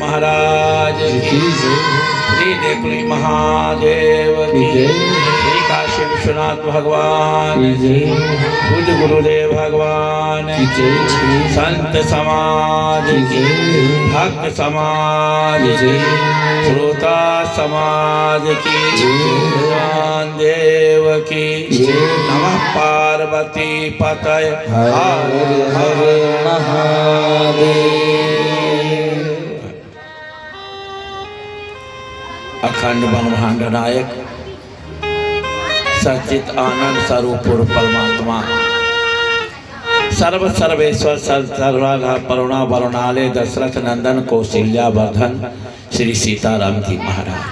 महाराज की श्री देवकुली महादेव की श्री काशी विश्वनाथ भगवान की पूज्य गुरुदेव भगवान की संत समाज की भक्त समाज की श्रोता समाज की भगवान देव की नमः पार्वती पतये हर हर महादेव। अखंड ब्रह्मांड नायक सच्चित आनंद स्वरूप परमात्मा सर्व सर्वेश्वर सर्वधा करुणा वरुणालय दशरथ नंदन कौशल्या वर्धन श्री सीताराम जी महाराज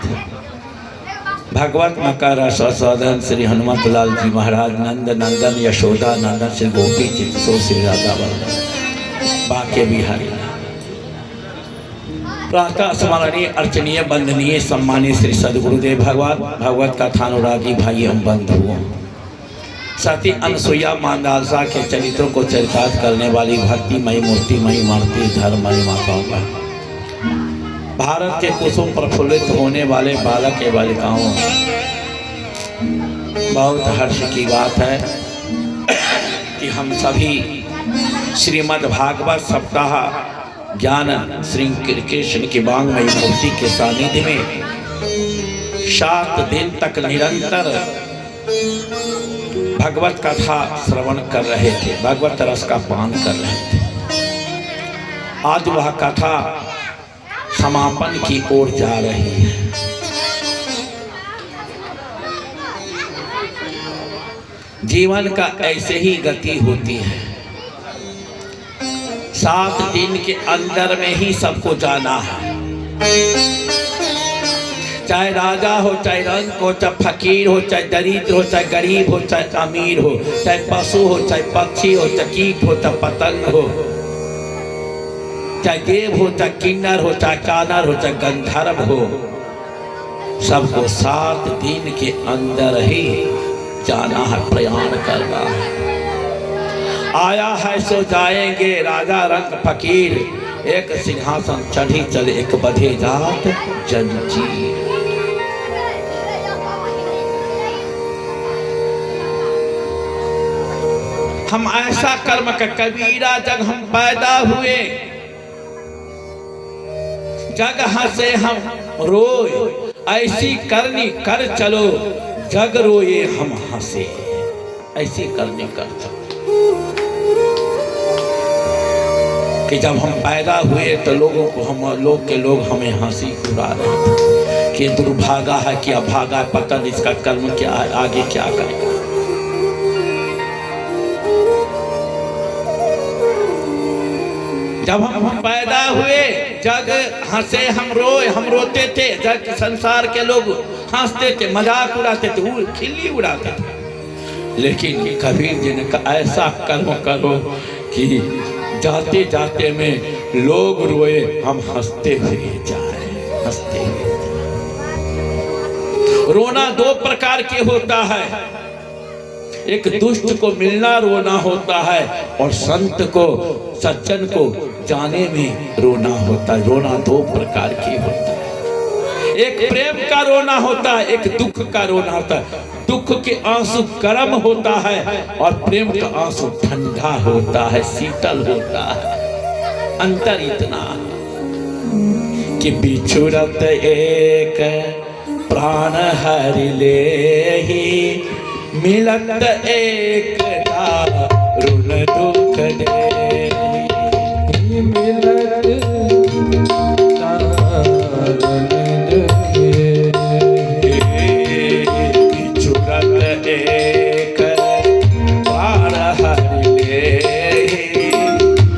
भगवत मकर स्वसोदन श्री हनुमत लाल जी महाराज नंद नंदन यशोदा नंदन श्री गोपी चित्सो श्री राधा वर्धन बाके बिहारी प्रातः स्मरणीय अर्चनीय वंदनीय सम्मानीय श्री सदगुरुदेव भगवान भगवत कथानुरागी भाई एवं बंधुओं सती अनसुईया मानदासा के चरित्रों को चरितार्थ करने वाली भक्तिमयी मूर्तिमयी मानती धर्ममयी माताओं का भारत के कुसुम प्रफुल्लित होने वाले बालक एवं बालिकाओं बहुत हर्ष की बात है कि हम सभी श्रीमद् भागवत सप्ताह ज्ञान श्री कृष्ण की वांगमयी मूर्ति के सानिध्य में 7 दिन तक निरंतर भगवत कथा श्रवण कर रहे थे, भगवत रस का पान कर रहे थे। आज वह कथा समापन की ओर जा रही है। जीवन का ऐसे ही गति होती है। 7 दिन के अंदर में ही सबको जाना है, चाहे राजा हो, चाहे रंक हो, चाहे फकीर हो, चाहे दरिद्र हो, चाहे गरीब हो, चाहे अमीर हो, चाहे पशु हो, चाहे पक्षी हो, चाहे कीट हो, चाहे पतंग हो, चाहे देव हो, चाहे किन्नर हो, चाहे कानर हो, चाहे गंधर्व हो, सबको 7 दिन के अंदर ही जाना है, प्रयाण करना है। आया है सो जाएंगे राजा रंग फकीर, एक सिंहासन चढ़ी चले एक बधे जात जंजीर। हम ऐसा कर्म का कबीरा जग हम पैदा हुए, जग हंसे हम रोए, ऐसी करनी कर चलो जग रोए हम हंसे, ऐसी करनी कर चलो। कि जब हम पैदा हुए तो लोगों को लोग हमें हंसी उड़ा रहे थे कि दुर्भागा है, क्या भागा है, पता नहीं इसका कर्म क्या है, आगे क्या करेगा। जब हम पैदा हुए जग हंसे हम रोए, हम रोते थे, जग संसार के लोग हंसते थे, मजाक उड़ाते थे, खिल्ली उड़ाते थे। लेकिन कबीर जी ने कहा ऐसा कर्म करो कि जाते जाते में लोग रोए हम हंसते हुए जाए, हंसते हुए। रोना 2 प्रकार के होता है, एक दुष्ट को मिलना रोना होता है और संत को सज्जन को जाने में रोना होता है। रोना 2 प्रकार के होता है, एक प्रेम का रोना होता है, एक दुख का रोना होता है। दुख के आंसू गर्म होता है और प्रेम का आंसू ठंडा होता है, शीतल होता है। अंतर इतना कि बिछुड़त एक प्राण हरि लेहि, मिलत एक दारुण दुख देहि, मिलत दारुण दुख एक प्राण हरि लेहि,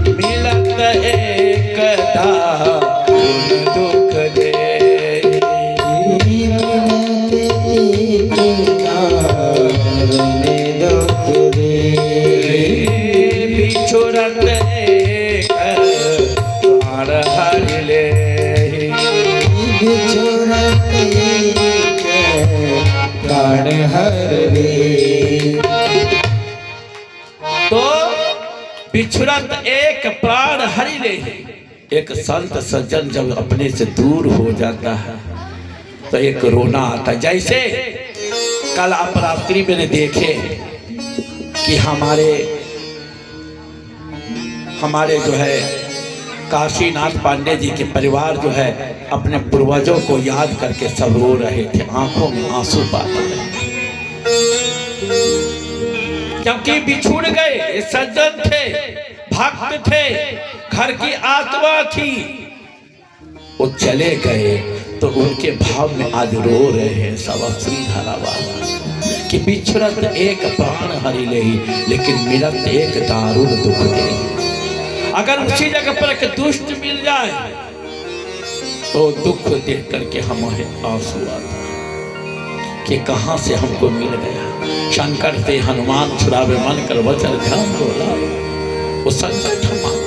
मिलत एक दारुण दुख देहि, मिलत एक दारुण दुख देहि। बिछुरत एक प्राण हरि ले, बिछुरत एक प्राण हरि ले। तो बिछुरत एक प्राण हरि ले। एक संत सज्जन जब अपने से दूर हो जाता है तो एक रोना आता है। जैसे कल अपरात्रि मैंने देखे कि हमारे जो है काशीनाथ पांडे जी के परिवार जो है अपने पूर्वजों को याद करके सब रो रहे थे, आंखों में आंसू पाते थे, क्योंकि बिछुड़ गए। सज्जन थे, भक्त थे, घर की आत्मा थी, वो चले गए तो उनके भाव में आज रो रहे हैं सब श्रीधरा बाबा कि बिछुरत एक प्राण हरि ले, लेकिन मिलत एक दारुण दुख दे। अगर उसी जगह पर एक दुष्ट मिल जाए तो दुख देख करके हमें आंसू आता कि कहां से हमको मिल गया। शंकर से हनुमान छुड़ावे मन कर वचन ध्यान बोला, वो संकट हमारा।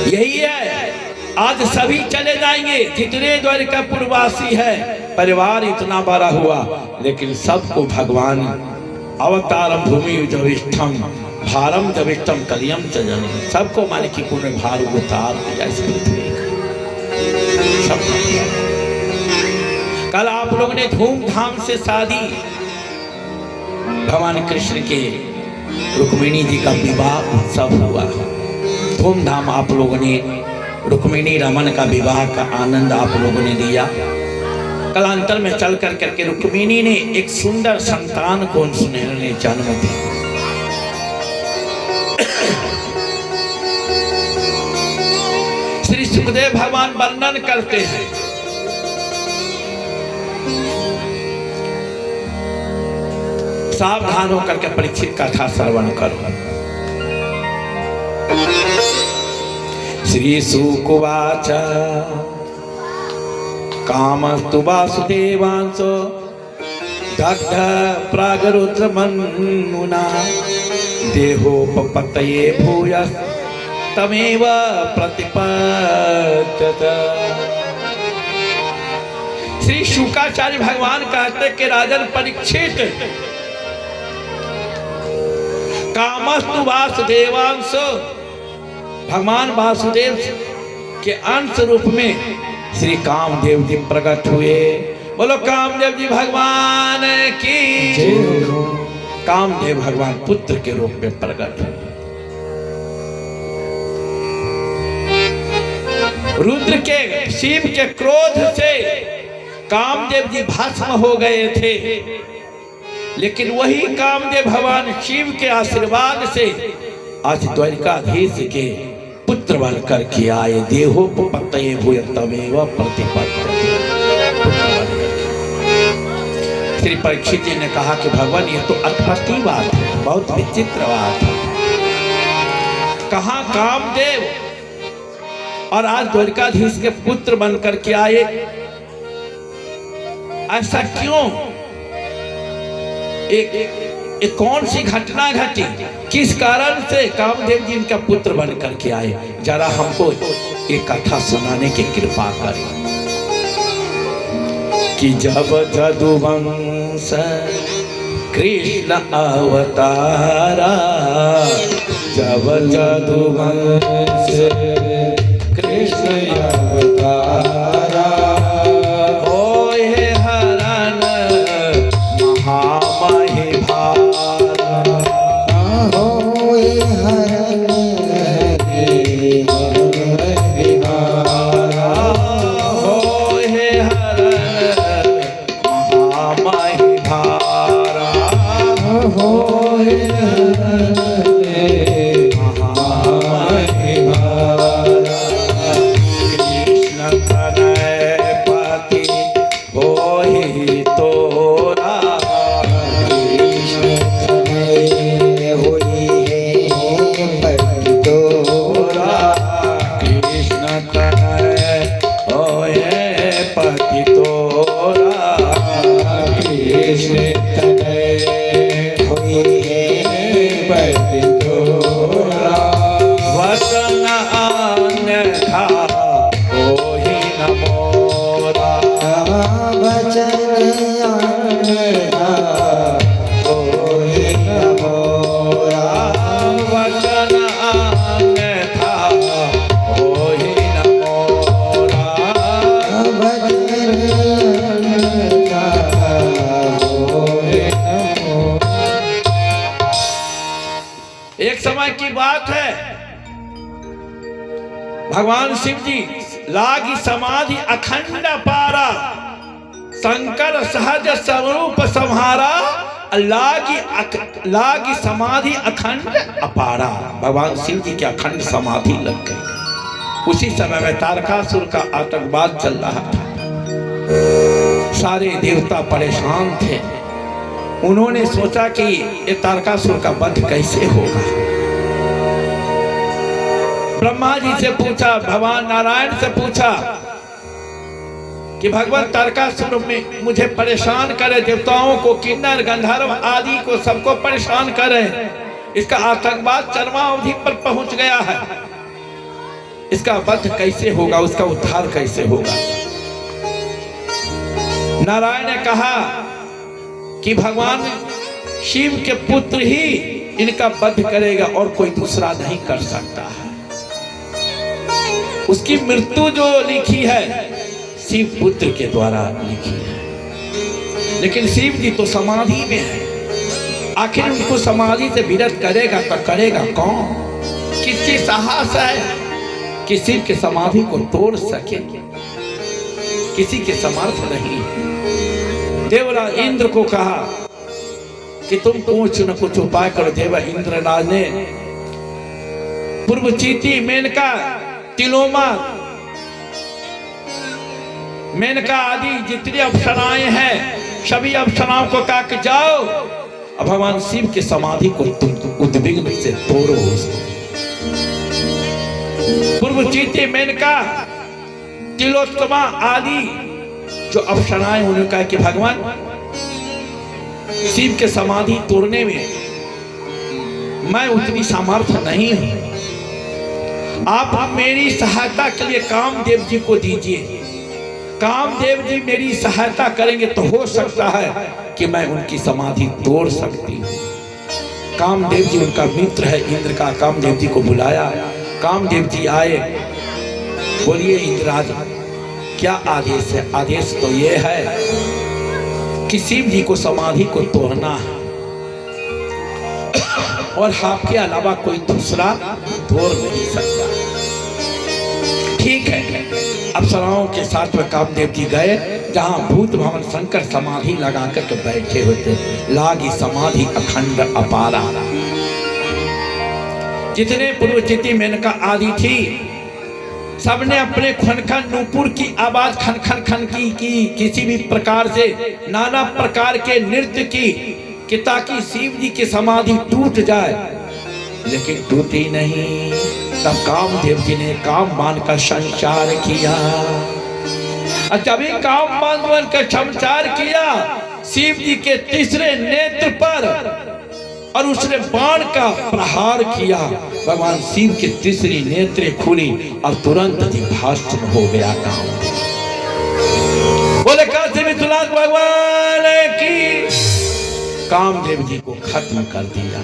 यही है, आज सभी चले जाएंगे जितने द्वारिकापुरवासी है, परिवार इतना बड़ा हुआ, लेकिन सबको भगवान अवतारम भूमि जविष्ठम भारम जविष्ठम कलियम च जननी, सबको माने कि पूर्ण भार उतार दिया इस पृथ्वी का। कल आप लोगों ने धूमधाम से शादी, भगवान कृष्ण के रुक्मिणी जी का विवाह उत्सव हुआ, धूमधाम आप लोगों ने रुक्मिणी रमन का विवाह का आनंद आप लोगों ने लिया। कलांतर में चल कर करके रुक्मिणी ने एक सुंदर संतान को सुनहरे जन्म दी। श्री सुखदेव भगवान वर्णन करते हैं, सावधान होकर के परीक्षित कथा श्रवण करो। श्री सुकुवाच कामस्तु वासुदेवांसो दग्ध प्रागरुद्रमन्मुना देहोपपतये भूयस् तमेव प्रतिपद्यत। श्री शुकाचार्य भगवान कहते कि राजन परीक्षित, कामस्तु वासुदेवांसो, भगवान वासुदेव के अंश रूप में श्री कामदेव जी प्रकट हुए। बोलो कामदेव जी भगवान की जय। कामदेव भगवान पुत्र के रूप में प्रकट हुए। रुद्र के शिव के क्रोध से कामदेव जी भस्म हो गए थे, लेकिन वही कामदेव भगवान शिव के आशीर्वाद से आज द्वारिकाधीश के पुत्र बनकर के आए। देहोपपतये भूयस्तमेव प्रतिपद्यते। श्री परीक्षित जी ने कहा कि भगवान ये तो अद्भुत बात है, बहुत विचित्र बात है। कहाँ कामदेव और आज द्वारिकाधीश के पुत्र बनकर के आए, ऐसा क्यों? एक कौन सी घटना घटी, किस कारण से कामदेव जी इनका पुत्र बन करके आए? जरा हमको एक कथा सुनाने की कृपा करें। कि जब जदुवंश कृष्ण अवतारा, जब जदुवंश कृष्ण अवतारा, पति तोरा कृष्ण तनय एक समय की बात है, भगवान शिव जी लागी समाधि अखंड पारा, शंकर सहज स्वरूप संहारा, लागी समाधि अखंड अपारा। भगवान शिव जी की अखंड समाधि लग गई। उसी समय में तारकासुर का आतंकवाद चल रहा था। सारे देवता परेशान थे। उन्होंने सोचा कि ये तारकासुर का वध कैसे होगा। ब्रह्मा जी से पूछा, भगवान नारायण से पूछा कि भगवान तारकासुर में मुझे परेशान करे, देवताओं को, किन्नर गंधर्व आदि को सबको परेशान करे। इसका आतंकवाद चरमावधि पर पहुंच गया है। इसका वध कैसे होगा, उसका उद्धार कैसे होगा। नारायण ने कहा कि भगवान शिव के पुत्र ही इनका वध करेगा और कोई दूसरा नहीं कर सकता है। उसकी मृत्यु जो लिखी है शिव पुत्र के द्वारा लिखी है। लेकिन शिव जी तो समाधि में है। आखिर उनको समाधि से विरत करेगा तो करेगा कौन? किसकी साहस है कि शिव के समाधि को तोड़ सके? किसी के समर्थ नहीं। देवराज इंद्र को कहा कि तुम कुछ न कुछ उपाय करो। देव इंद्रराज ने पूर्वचीती, मेनका, तिलोमा, मेनका आदि जितनी अप्सराएं हैं सभी अप्सराओं को कहा कि जाओ अब भगवान शिव की समाधि को तुम उद्विग्न से तोड़ो। पूर्वचीती, मेनका, तिलोत्तमा आदि जो अप्सराएं, उन्होंने कहा कि भगवान शिव के समाधि तोड़ने में मैं उतनी सामर्थ्य नहीं हूं। आप मेरी सहायता के लिए कामदेव जी को दीजिए। कामदेव जी मेरी सहायता करेंगे तो हो सकता है कि मैं उनकी समाधि तोड़ सकती हूँ। कामदेव जी उनका मित्र है इंद्र का। कामदेव जी को बुलाया। कामदेव जी आए। बोलिए इंद्रराज, क्या आदेश है? आदेश तो ये है कि शिव जी को समाधि को तोड़ना है और आपके अलावा कोई दूसरा तोड़ नहीं सकता। ठीक है। अप्सराओं के साथ में कामदेव जी गए जहां भूत भवन शंकर समाधि लगा करके बैठे होते। लागी समाधि अखंड अपारा। जितने पूर्वचिति, मेनका आदि थी, सबने अपने खनखन नूपुर की आवाज खन खन खन की किसी भी प्रकार से नाना प्रकार के नृत्य की कि ताकि शिव जी की समाधि टूट जाए, लेकिन टूटी नहीं। तब कामदेव जी ने कामबाण का संचार किया। जब ही कामबाण का संचार किया शिव जी के तीसरे नेत्र पर और उसने बाण का प्रहार किया। भगवान शिव की तीसरी नेत्र खुली और तुरंत ही भस्म हो गया काम। बोले काशी विश्वनाथ भगवान की। कामदेव जी को खत्म कर दिया।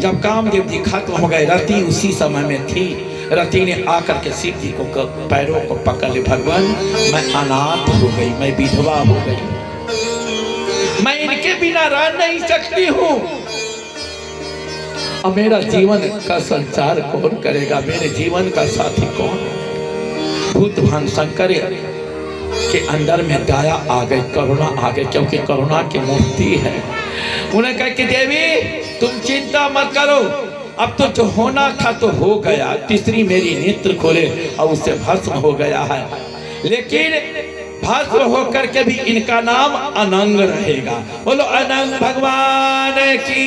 जब कामदेव जी खत्म हो गए, रति उसी समय में थी। रति ने आकर के शिव जी को पैरों को पकड़ ले। भगवान, मैं अनाथ हो गई, मैं विधवा हो गई, मैं इनके बिना रह नहीं सकती हूँ। अब मेरा जीवन का संचार कौन करेगा? मेरे जीवन का साथी कौन? भूत भान शंकर के अंदर में दया आ गई, करुणा आ गई, क्योंकि करुणा की मूर्ति है। उन्हें कहा कि देवी तुम चिंता मत करो, अब तो जो होना था तो हो गया। तीसरी मेरी नेत्र खोले और उससे भस्म हो गया है, लेकिन भस्म होकर के भी इनका नाम अनंग रहेगा। बोलो अनंग भगवान की।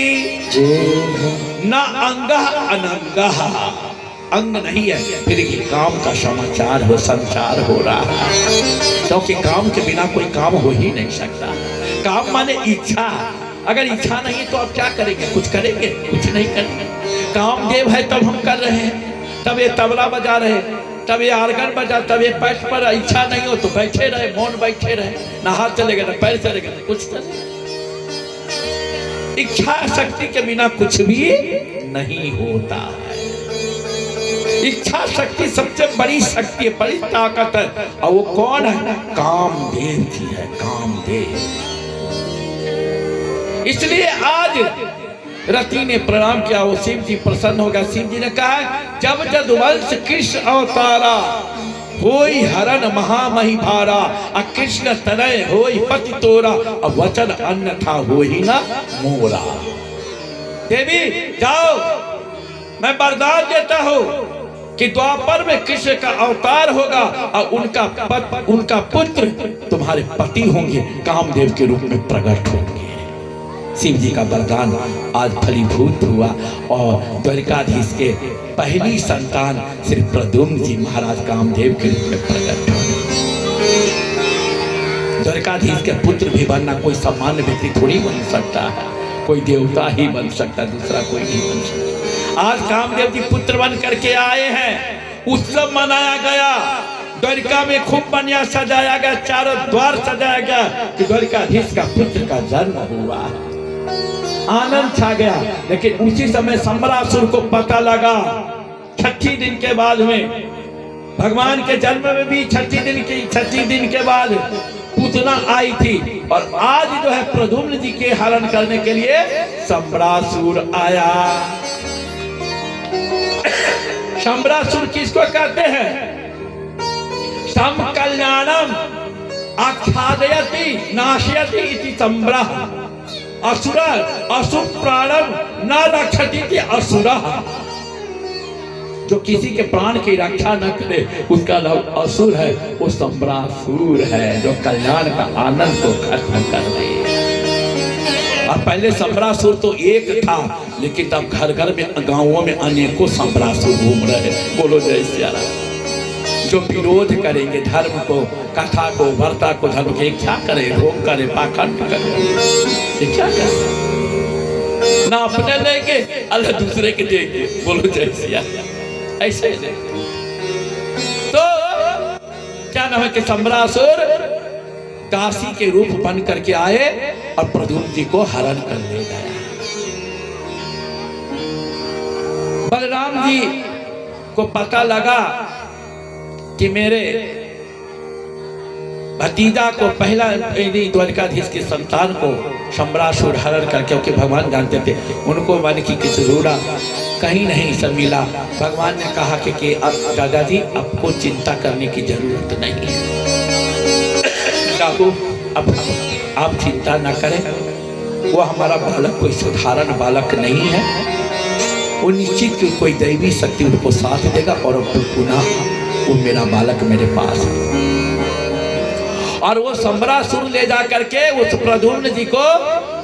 ना अंगा अनंगा, अंग नहीं है फिर भी काम का समाचार हो, संचार हो रहा है। क्योंकि काम के बिना कोई काम हो ही नहीं सकता। काम माने इच्छा। अगर इच्छा नहीं तो आप क्या करेंगे? कुछ करेंगे? कुछ नहीं करेंगे। कामदेव है तब हम कर रहे हैं। तब ये तबला बजा रहे, तब ये आर्गन बजा, तब ये पैर पर। इच्छा नहीं हो तो बैठे रहे, मौन बैठे रहे, ना हाथ चलेगा ना पैर चलेगा ना कुछ चलेगा। इच्छा शक्ति के बिना कुछ भी नहीं होता है। इच्छा शक्ति सबसे बड़ी शक्ति है, बड़ी ताकत है। और वो कौन है? कामदेव जी है, कामदेव। इसलिए आज रति ने प्रणाम किया, वो शिव जी प्रसन्न हो गया। शिव जी ने कहा, जब जदुवंश कृष्ण अवतारा, होई हरण महामही भारा, आ कृष्ण तनय होई पति तोरा, अब वचन अन्यथा होई ना मोरा। देवी जाओ, मैं वरदान देता हूं कि द्वापर में कृष्ण का अवतार होगा और उनका पुत्र तुम्हारे पति होंगे, कामदेव के रूप में प्रकट होंगे। शिव जी का वरदान आज फलीभूत हुआ और द्वारिकाधीश के पहली संतान श्री प्रद्युम्न जी महाराज कामदेव के रूप में प्रकट हुए। द्वारिकाधीश के पुत्र भी बनना कोई सामान्य व्यक्ति थोड़ी बन सकता है, कोई देवता ही बन सकता, दूसरा कोई नहीं बन सकता। आज कामदेव जी पुत्र बन करके आए हैं, उत्सव मनाया गया, द्वारिका में खूब बढ़िया सजाया गया, चारों द्वार सजाया गया कि द्वारिकाधीश का पुत्र का जन्म हुआ, आनंद छा गया। लेकिन उसी समय सम्रासुर को पता लगा, छठी दिन के बाद में, भगवान के जन्म में भी छठी दिन के बाद पूतना आई थी, और आज जो है प्रद्युम्न जी के हरण करने के लिए सम्रासुर आया। सम्रासुर किसको कहते हैं? सम कल्याणम आख्यादयति नाशयति इति सम्राह, असुर असुर प्राणम न रक्षति इति असुरः। जो किसी के प्राण की रक्षा न करे उसका नाम असुर है, वो सम्रासुर है, जो कल्याण का आनंद को खत्म कर दे। और पहले सम्रासुर तो एक था, लेकिन तब घर घर में गांवों में अनेकों सम्रासुर घूम रहे। बोलो जय सिया राम। जो विरोध करेंगे धर्म को, कथा को, वार्ता को, धर्म के, क्या करे, भोग करे, पाखंड करे, ये क्या करे? ना अपने लेंगे अल्लाह दूसरे के देंगे। बोलो जय सिया। ऐसे तो क्या नाम है कि सम्रासुर दासी के रूप बन करके आए और प्रद्युम्न जी को हरण कर ले गया। बलराम जी को पता लगा कि मेरे भतीजा को, पहला द्वारिकाधीश की संतान को सम्रासुर हरण कर, क्योंकि भगवान जानते थे उनको मन की किसी रूड़ा कहीं नहीं सब मिला। भगवान ने कहा कि अब दादाजी आपको चिंता करने की जरूरत नहीं है, काकू अब आप चिंता न करें, वो हमारा बालक कोई साधारण बालक नहीं है, वो निश्चित कोई दैवी शक्ति उनको साथ देगा और पुनः वो मेरा बालक मेरे पास है। और वो सम्रासुर ले जा करके उस प्रद्युम्न जी को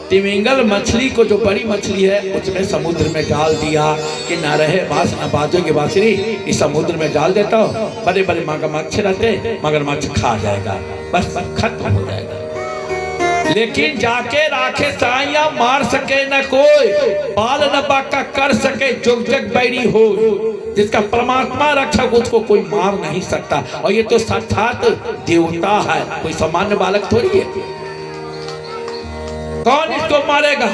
तिमिंगल मछली को, जो बड़ी मछली है, उसमें समुद्र में डाल दिया कि ना रहे बास न बाजोगे बांसुरी, इस समुद्र में डाल देता हो, बड़े बड़े मगरमच्छ रहते, मगरमच्छ खा जाएगा, बस खत्म हो जाएगा। लेकिन जाके राखे साइया मार सके न कोई, बाल न बाका कर सके, जुग जग बैरी हो, जिसका परमात्मा रक्षक उसको कोई मार नहीं सकता। और ये तो साक्षात देवता है, कोई सामान्य बालक थोड़ी है, कौन इसको मारेगा?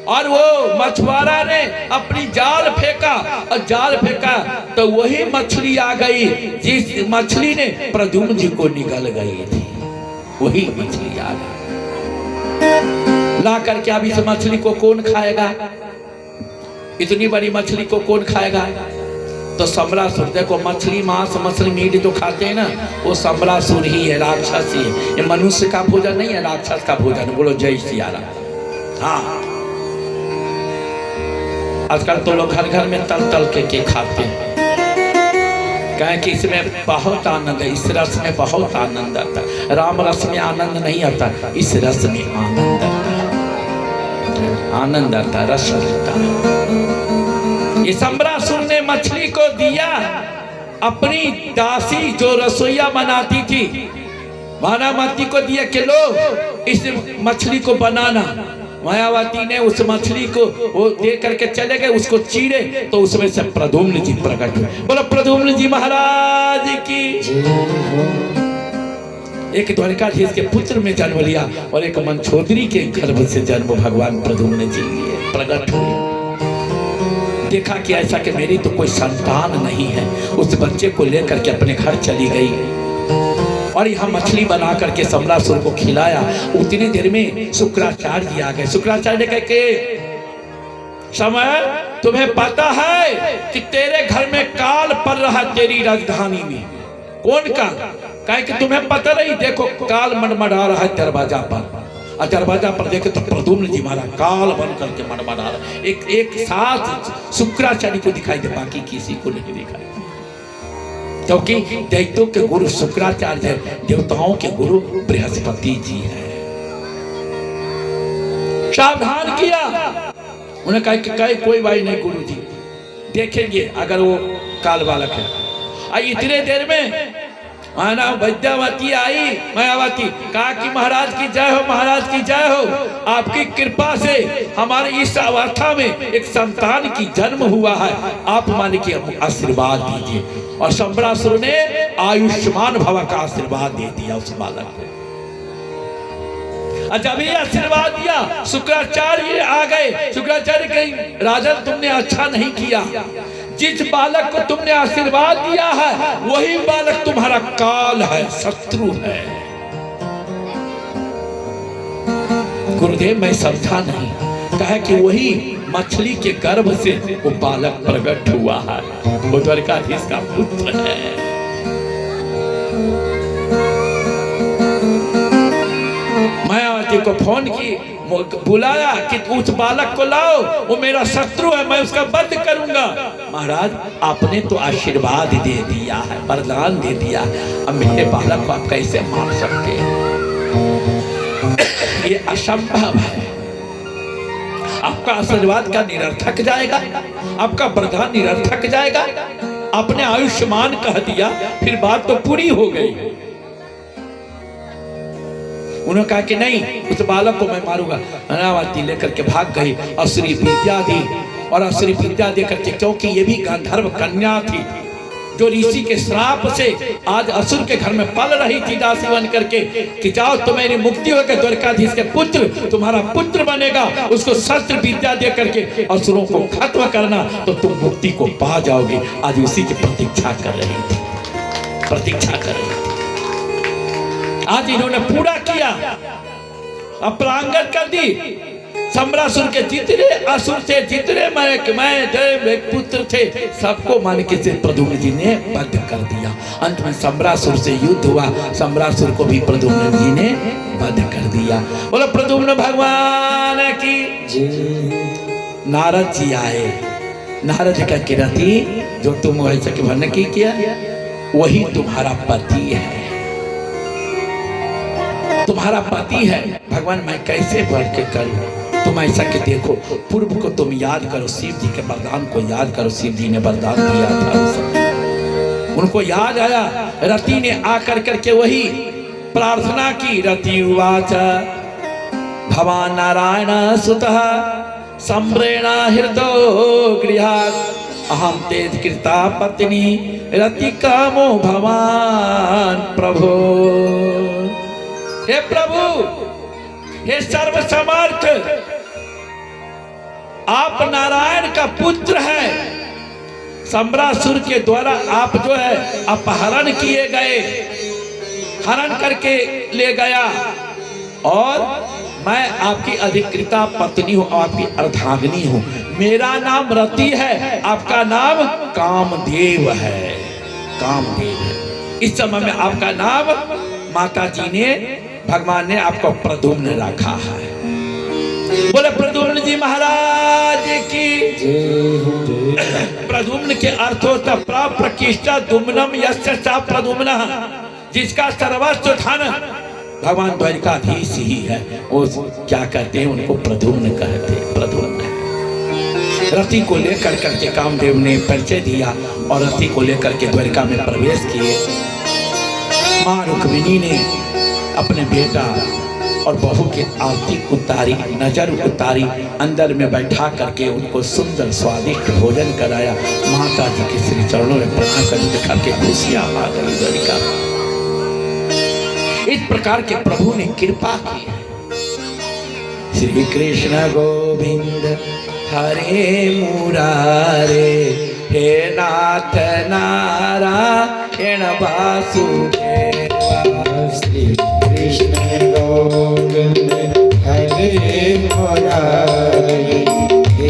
और वो मछुआरा ने अपनी जाल फेंका, और जाल फेंका तो वही मछली आ गई जिस मछली ने प्रद्युम्न जी को निगल गई थी, वही मछली आ गई। ला करके अब इस मछली को कौन खाएगा? इतनी बड़ी मछली को कौन खाएगा? तो सम्रासुर, देखो मछली मांस मछली मीट जो खाते हैं ना, वो सम्रासुर ही है, राक्षस ही है। ये मनुष्य का भोजन नहीं है, राक्षस का भोजन। बोलो जय सिया राम। हाँ, आजकल तो लोग घर घर में तल तल के खाते हैं, कहें कि इसमें बहुत आनंद है, इस रस में बहुत आनंद आता है। राम रस में आनंद नहीं आता, इस रस में आनंद आता है, आनंद आता है, रस आता है। ये सम्रासुर ने मछली को दिया, अपनी दासी जो रसोईया बनाती थी मायावती को दिया कि लो इस मछली को बनाना। मायावती ने उस मछली को वो दे करके चले गए, उसको चीरे तो उसमें से प्रद्युम्न जी प्रकट हुए। बोलो प्रद्युम्न जी महाराज की। एक द्वारिकाधीश के पुत्र में जन्म लिया और एक मंछोदरी के गर्भ से जन्म भगवान प्रद्युम्न जी प्रकट हुए। देखा कि ऐसा कि मेरी तो कोई संतान नहीं है, उस बच्चे को लेकर के अपने घर चली गई और यहाँ मछली बना करके सम्रासुर को खिलाया। उतनी देर में शुक्राचार्य जी आ गए। शुक्राचार्य ने कहा कि समय तुम्हें पता है कि तेरे घर में काल पड़ रहा तेरी राजधानी में। कौन का? कहे कि तुम्हें पता नहीं, देखो काल मड़मड़ा रहा है दरवाजा पर, और दरवाजा पर देखे तो प्रद्युम्न जी महाराज काल बन करके मड़मड़ा रहा। एक साथ शुक्राचार्य को दिखाई दे, बाकी किसी को नहीं दिखाई, क्योंकि दैत्यों के गुरु शुक्राचार्य है, देवताओं के गुरु बृहस्पति जी है। सावधान किया, उन्हें कहा कि कहे कोई भाई नहीं गुरु जी, देखेंगे अगर वो काल बालक है। इतने देर में माना विद्यावती आई, मायावती, कहा कि महाराज की जय हो, महाराज की जय हो, आपकी कृपा से हमारे इस अवस्था में एक संतान की जन्म हुआ है, आप माने कि आशीर्वाद दीजिए। और संबरासुर ने आयुष्मान भव का आशीर्वाद दे दिया उस बालक को। जब ये आशीर्वाद दिया, शुक्राचार्य आ गए। शुक्राचार्य कहीं राजन तुमने अच्छा नहीं किया, जिस बालक को तुमने आशीर्वाद दिया है वही बालक तुम्हारा काल है, शत्रु है। गुरुदेव मैं समझा नहीं, कहा कि वही मछली के गर्भ से वो बालक प्रकट हुआ है, वो द्वारकाधीश का पुत्र है। मायावती को फोन की, बुलाया कि उस बालक को लाओ, वो मेरा शत्रु है, मैं उसका वध करूंगा। महाराज आपने तो आशीर्वाद दे दिया है, वरदान दे दिया, अब मेरे बालक को आप कैसे मार सकते हैं? ये असंभव है। आपका आशीर्वाद का निरर्थक जाएगा, आपका वरदान निरर्थक जाएगा। आपने आयुष्मान कह दिया, फिर बात तो पूरी हो गई। उन्होंने कहा कि नहीं, उस बालक को मैं मारूंगा। मायावती लेकर के भाग गई, असुरी विद्या दी, और असुरी विद्या देकर के, क्योंकि ये भी गांधर्व कन्या थी जो ऋषि के श्राप से आज असुर के घर में पल रही थी दासी बन करके, कि जाओ तुम्हारी मुक्ति होकर द्वारकाधीश के पुत्र तुम्हारा पुत्र बनेगा, उसको शस्त्र विद्या दे करके असुरों को खत्म करना तो तुम मुक्ति को पा जाओगे। आज उसी की प्रतीक्षा कर रही थी, प्रतीक्षा कर रही थी। आज इन्होंने पूरा किया, अपरांगत कर दी। सम्रासुर के जितने असुर थे, जितने मैं देव पुत्र थे, सबको मान के से प्रद्युम्न जी ने वध कर दिया। अंत में सम्रासुर से युद्ध हुआ, सम्रासुर को भी प्रद्युम्न जी ने वध कर दिया। बोलो प्रद्युम्न भगवान की। नारद जी आए, नारद का किरती जो तुम वैसा के भरने की किया, वही तुम्हारा पति है, तुम्हारा पति है। भगवान मैं कैसे बढ़ के करूं? तुम ऐसा के देखो, पूर्व को तुम याद करो, शिव जी के वरदान को याद करो, शिव जी ने वरदान दिया था, उनको याद आया। रति ने आकर करके वही प्रार्थना की। रति उवाच भवान नारायण सुतः सम्रेण हृदो गृहात् अहम तेज कृता पत्नी रति कामो भवान प्रभो। हे प्रभु, हे सर्व समर्थ, आप नारायण का पुत्र है। सम्रासुर के द्वारा आप जो है अपहरण किए गए, हरण करके ले गया, और मैं आपकी अधिकृता पत्नी हूं, आपकी अर्धांगिनी हूं। मेरा नाम रति है, आपका नाम कामदेव है, कामदेव है। इस समय में आपका नाम माता जी ने, भगवान ने आपको प्रद्युम्न रखा है। बोले प्रद्युम्न जी महाराज की। प्रद्युम्न के अर्थ होता प्रकृष्टा दुम्नम यस्य सा प्रद्युम्न, जिसका सर्वस्व धन भगवान द्वारकाधीश ही है, वो क्या कहते हैं, उनको प्रद्युम्न कहते हैं। प्रद्युम्न रति को लेकर करके कामदेव ने परिचय दिया, और रति को लेकर के द्वारका में प्रवेश किए। मां रुक्मिणी ने अपने बेटा और बहू की आरती उतारी, नजर उतारी, अंदर में बैठा करके उनको सुंदर स्वादिष्ट भोजन कराया। माता जी के श्री चरणों में प्रणाम कर दिखा के खुशियां आ गई द्वारिका। इस प्रकार के प्रभु ने कृपा की है। श्री कृष्ण गोविंद हरे मुरारे, हे नाथ नारायण वासुदेव। श्री कृष्ण गोविंद हरे मुरारे, हे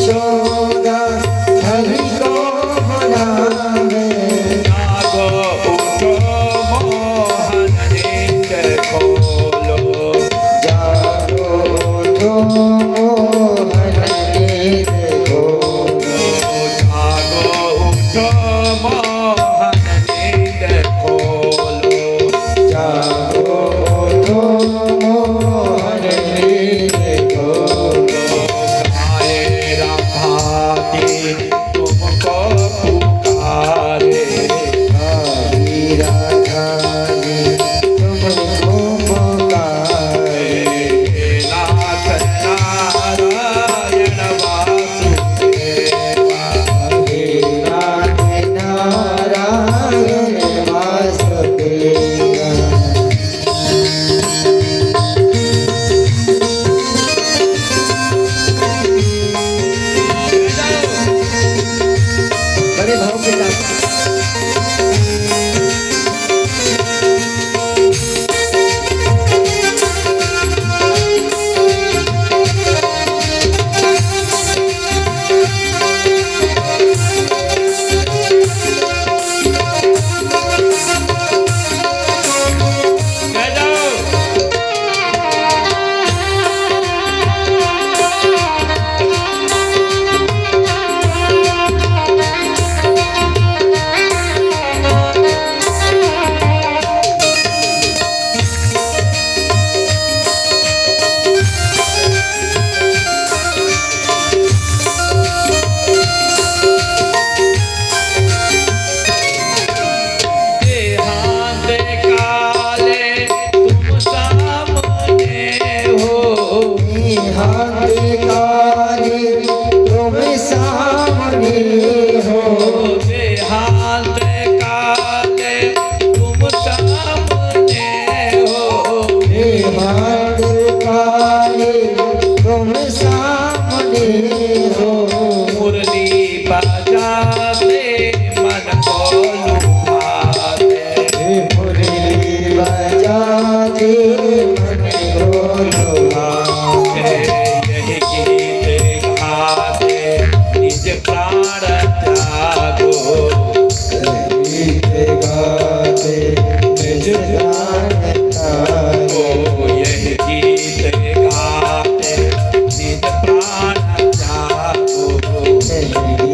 यशोदा हरि को बुलावे। जागो उठो मोहन नेत्र खोलो। जागो उठो मोहन नेत्र खोलो। जागो उठो मोहन नेत्र खोलो। जागो उठो मोहन नेत्र खोलो। गाए राभाती तुमको पुकारे। हरि राधा जी तुमको पुकारे। नाथ नारायण वासुदेवा। हे नाथ नारायण वासुदेवा। बड़े भाव के साथ कह जाओ। देहांत काले तुम सामने हो। हाथ काले तुम सामने हो। देहांत काले तुम सामने हो। हाथ काले तुम सामने हो। मुरली बजाते मन को लुभाते। मुरली बजाते मन को लुभाते। यही गीत गाते निज प्राण त्यागो। गीत गाते निज प्राण त्यागो। यही गीत गाते निज प्राण त्यागो।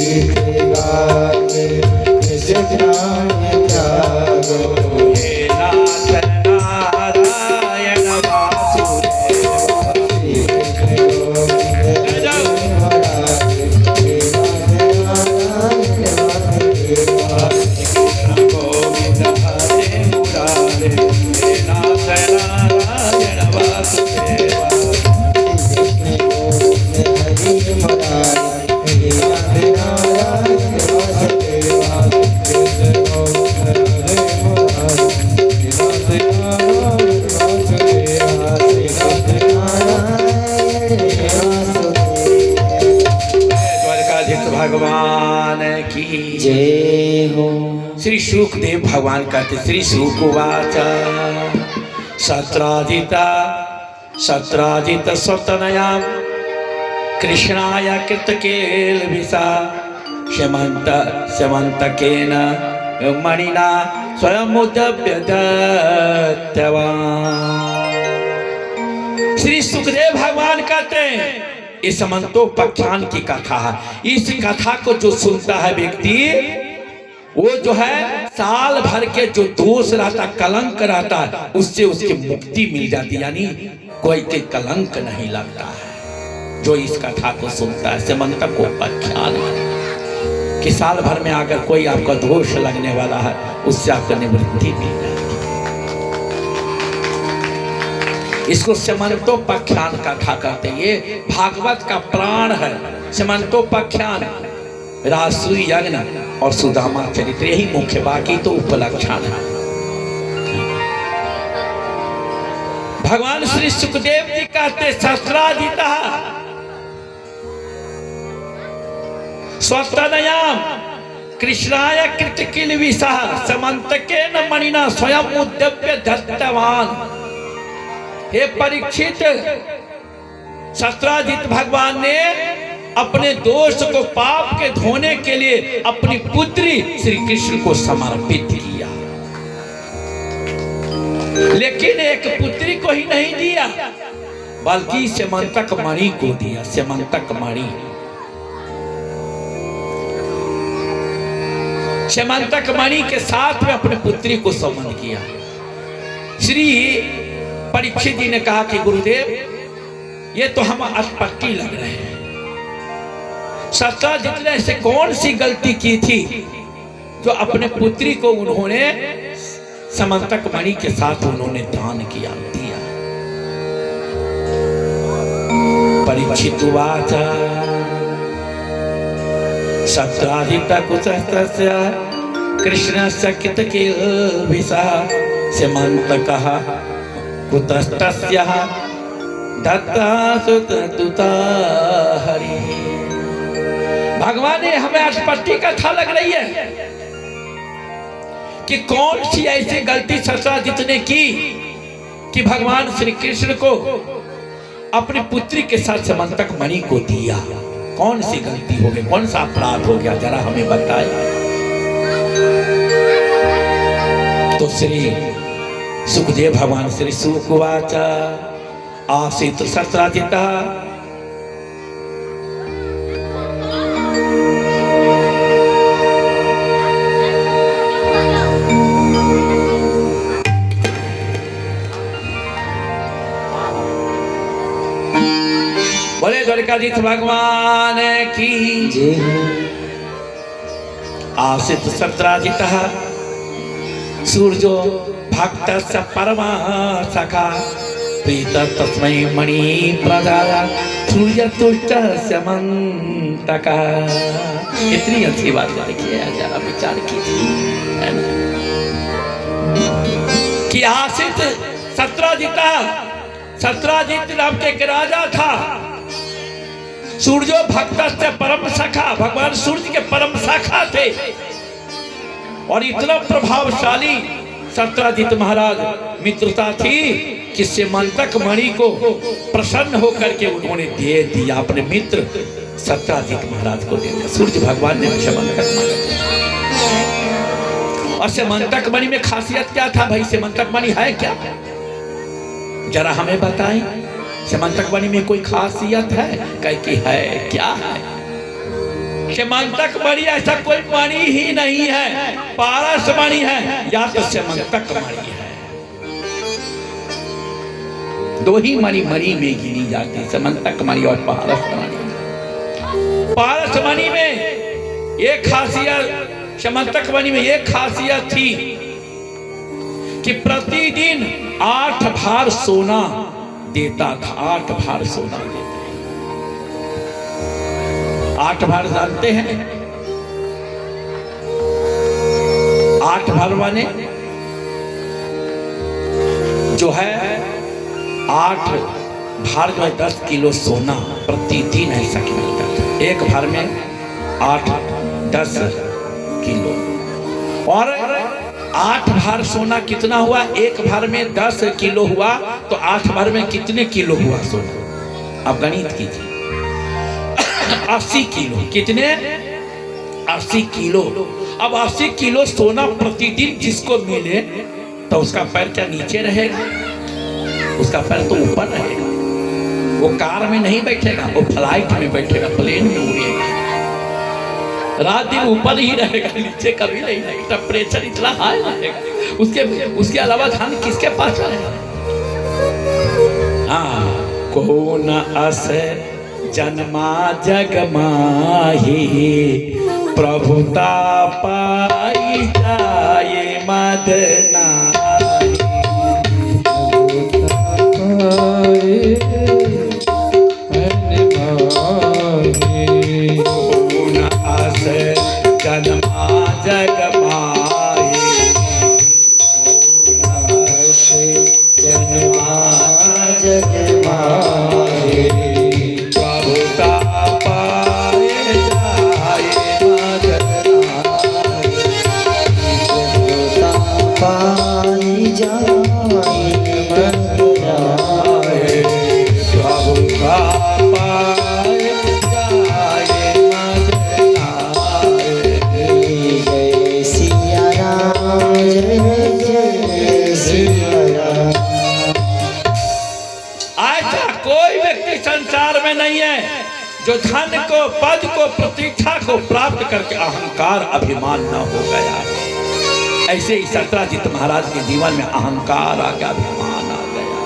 गीत गाते निज प्राण त्यागो। हे नाथ नारायण वासुदेवा। गोविंद हरे मुरारे। हे नाथ नारायण वासुदेवा। द्वारकाधीश भगवान की जय हो। श्री सुखदेव भगवान कहते श्री सुकुवाच सत्राजिता सत्राजित स्वतनयां कृष्णाय कृतकेल विसा शमंत शमंतकेन मणिना स्वयं उद्यप्य दत्तवान्। श्री सुखदेव भगवान कहते हैं इस समंतोपाख्यान की कथा है। इस कथा को जो सुनता है व्यक्ति वो जो है साल भर के जो दोष रहता कलंक रहता है उससे उसकी मुक्ति मिल जाती, यानी कोई के कलंक नहीं लगता है जो इस कथा को सुनता है। समंतकोपाख्यान कि साल भर में अगर कोई आपका दोष लगने वाला है उससे आपको निवृत्ति मिल जाती। इसको समंतोपाख्यान कथा कहते हैं। ये भागवत का प्राण है समंतोपाख्यान, रासु यज्ञ और सुदामा चरित्र, यही मुख्य, बाकी तो उपलक्षण है। भगवान श्री सुखदेव जी कहते शस्त्राजिता स्वतनयाम कृष्णाय कृतकिल विषः समंतकेन मणिना स्वयं उद्यप्य दत्तवान। हे परीक्षित, शस्त्राजित भगवान ने अपने दोष को, पाप के धोने के लिए अपनी पुत्री श्री कृष्ण को समर्पित किया। लेकिन एक पुत्री को ही नहीं दिया, बल्कि स्यमंतक मणि को दिया। स्यमंतक मणि, स्यमंतक मणि के साथ में अपने पुत्री को समन किया। श्री परीक्षित जी ने कहा कि गुरुदेव, ये तो हम अटपटी लग रहे हैं। सत्यजित ने ऐसे कौन सी गलती की थी जो अपने पुत्री को उन्होंने समंतक मणि के साथ उन्होंने दान किया, दिया। परीक्षित उवाच सत्राजित कुशस्तस्य कृष्णस्य कितकिल्बिषः स्यमन्तकः कुतस्तस्य दत्ता सुतदूता हरि। भगवान ने हमें अटपटी कथा लग रही है कि कौन सी ऐसी गलती सत्राजित ने की कि भगवान श्री कृष्ण को अपनी पुत्री के साथ स्यमंतक मणि को दिया। कौन सी गलती हो गई, कौन सा अपराध हो गया, जरा हमें बताइए। तो श्री सुखदेव भगवान श्री सुक उवाच आसीत् सत्राजितः बोले द्वारिकाधीश भगवान की जय। आसीत् सत्राजितः सूर्यो भक्तस्य परमा सखा प्रीत तस्मै मणि प्रदाय सूर्य तुष्ट स्यमंतकः। इतनी अच्छी बात लिखी है, जरा विचार कीजिए कि आसीत् सत्राजितः, सत्राजित नाम के एक राजा था। सूर्यो भक्तस्य परम सखा, भगवान सूर्य के परम सखा थे। और इतना प्रभावशाली सत्राजित महाराज मित्रता थी कि स्यमंतक मणि को प्रसन्न होकर के उन्होंने दे दिया, अपने मित्र सत्राजित महाराज को दे दिया। सूर्य भगवान ने स्यमंतक मणि, और स्यमंतक मणि में खासियत क्या था भाई? स्यमंतक मणि है क्या, जरा हमें बताएं। स्यमंतक मणि में कोई खासियत है? कह की है, क्या है? स्यमंतक मणि ऐसा कोई मणि ही नहीं है, पारस मणि है या तो स्यमंतक मणि है। दो ही मणि मणि में गिनी जाती है, स्यमंतक मणि और पारस मणि। पारस मणि में एक खासियत, स्यमंतक मणि में एक खासियत थी कि प्रतिदिन 8 भार सोना देता था। 8 भार सोना देता। 8 भार जानते हैं? 8 भार माने जो है 8 भार जो है 10 किलो सोना प्रतिदिन ऐसा मिलता था। एक भार में 8-10 किलो। और 8 भार सोना कितना हुआ? एक भार में 10 किलो हुआ तो 8 भार में कितने किलो हुआ सोना? अब गणित कीजिए। 80 किलो। कितने? 80 किलो। अब 80 किलो सोना प्रतिदिन जिसको मिले तो उसका पैर क्या नीचे रहेगा? उसका पैर तो ऊपर रहेगा। वो कार में नहीं बैठेगा, वो फ्लाइट में बैठेगा, प्लेन में उड़ेगा, रात दिन ऊपर ही रहेगा, नीचे कभी नहीं रहेगा। टेम्परेचर इतना हाई रहेगा। उसके अलावा ध्यान किसके पास रहेगा? हाँ, कौन अस जन्मा जग माही प्रभुता पाई जाए मदना। जन्मा जग माही, जन्मा जग माही प्रभुता पाए जाए मदना। प्रभुता पाई जाए मदना। प्रभुता पाए जाए जो धन को, पद को, प्रतीक्षा को प्राप्त करके अहंकार अभिमान न हो गया। ऐसे ही सत्राजित महाराज के जीवन में अहंकार आ गया, अभिमान आ गया।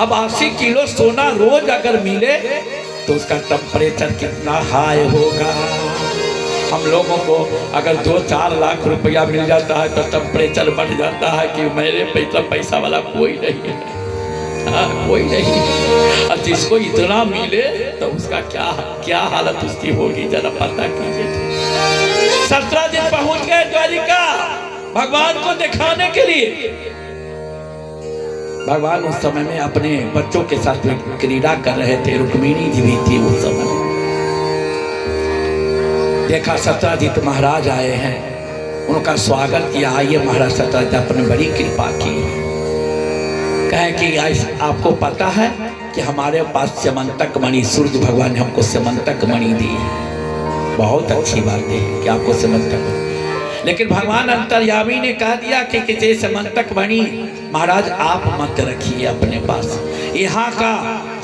अब 80 किलो सोना रोज अगर मिले तो उसका टेम्परेचर कितना हाई होगा। हम लोगों को अगर 2-4 लाख रुपया मिल जाता है तो टेम्परेचर बढ़ जाता है कि मेरे पैसा वाला कोई नहीं है। कोई नहीं। और जिसको इतना मिले तो उसका क्या हालत उसकी होगी, जरा पता कीजिए। सत्राजित पहुंच गए द्वारिका भगवान को दिखाने के लिए। भगवान उस समय में अपने बच्चों के साथ में क्रीड़ा कर रहे थे। रुक्मिणी जी भी थी उस समय। देखा सत्राजित महाराज आए हैं, उनका स्वागत किया। आइए महाराज सत्राजित, आपने बड़ी कृपा की। कहे कि आपको पता है कि हमारे पास समंतक मणि, सूर्य भगवान ने हमको समंतक मणि दी है। बहुत अच्छी बात है कि आपको समंतक मणि, लेकिन भगवान अंतर्यामी ने कह दिया कि समंतक मणि महाराज आप मत रखिए अपने पास। यहाँ का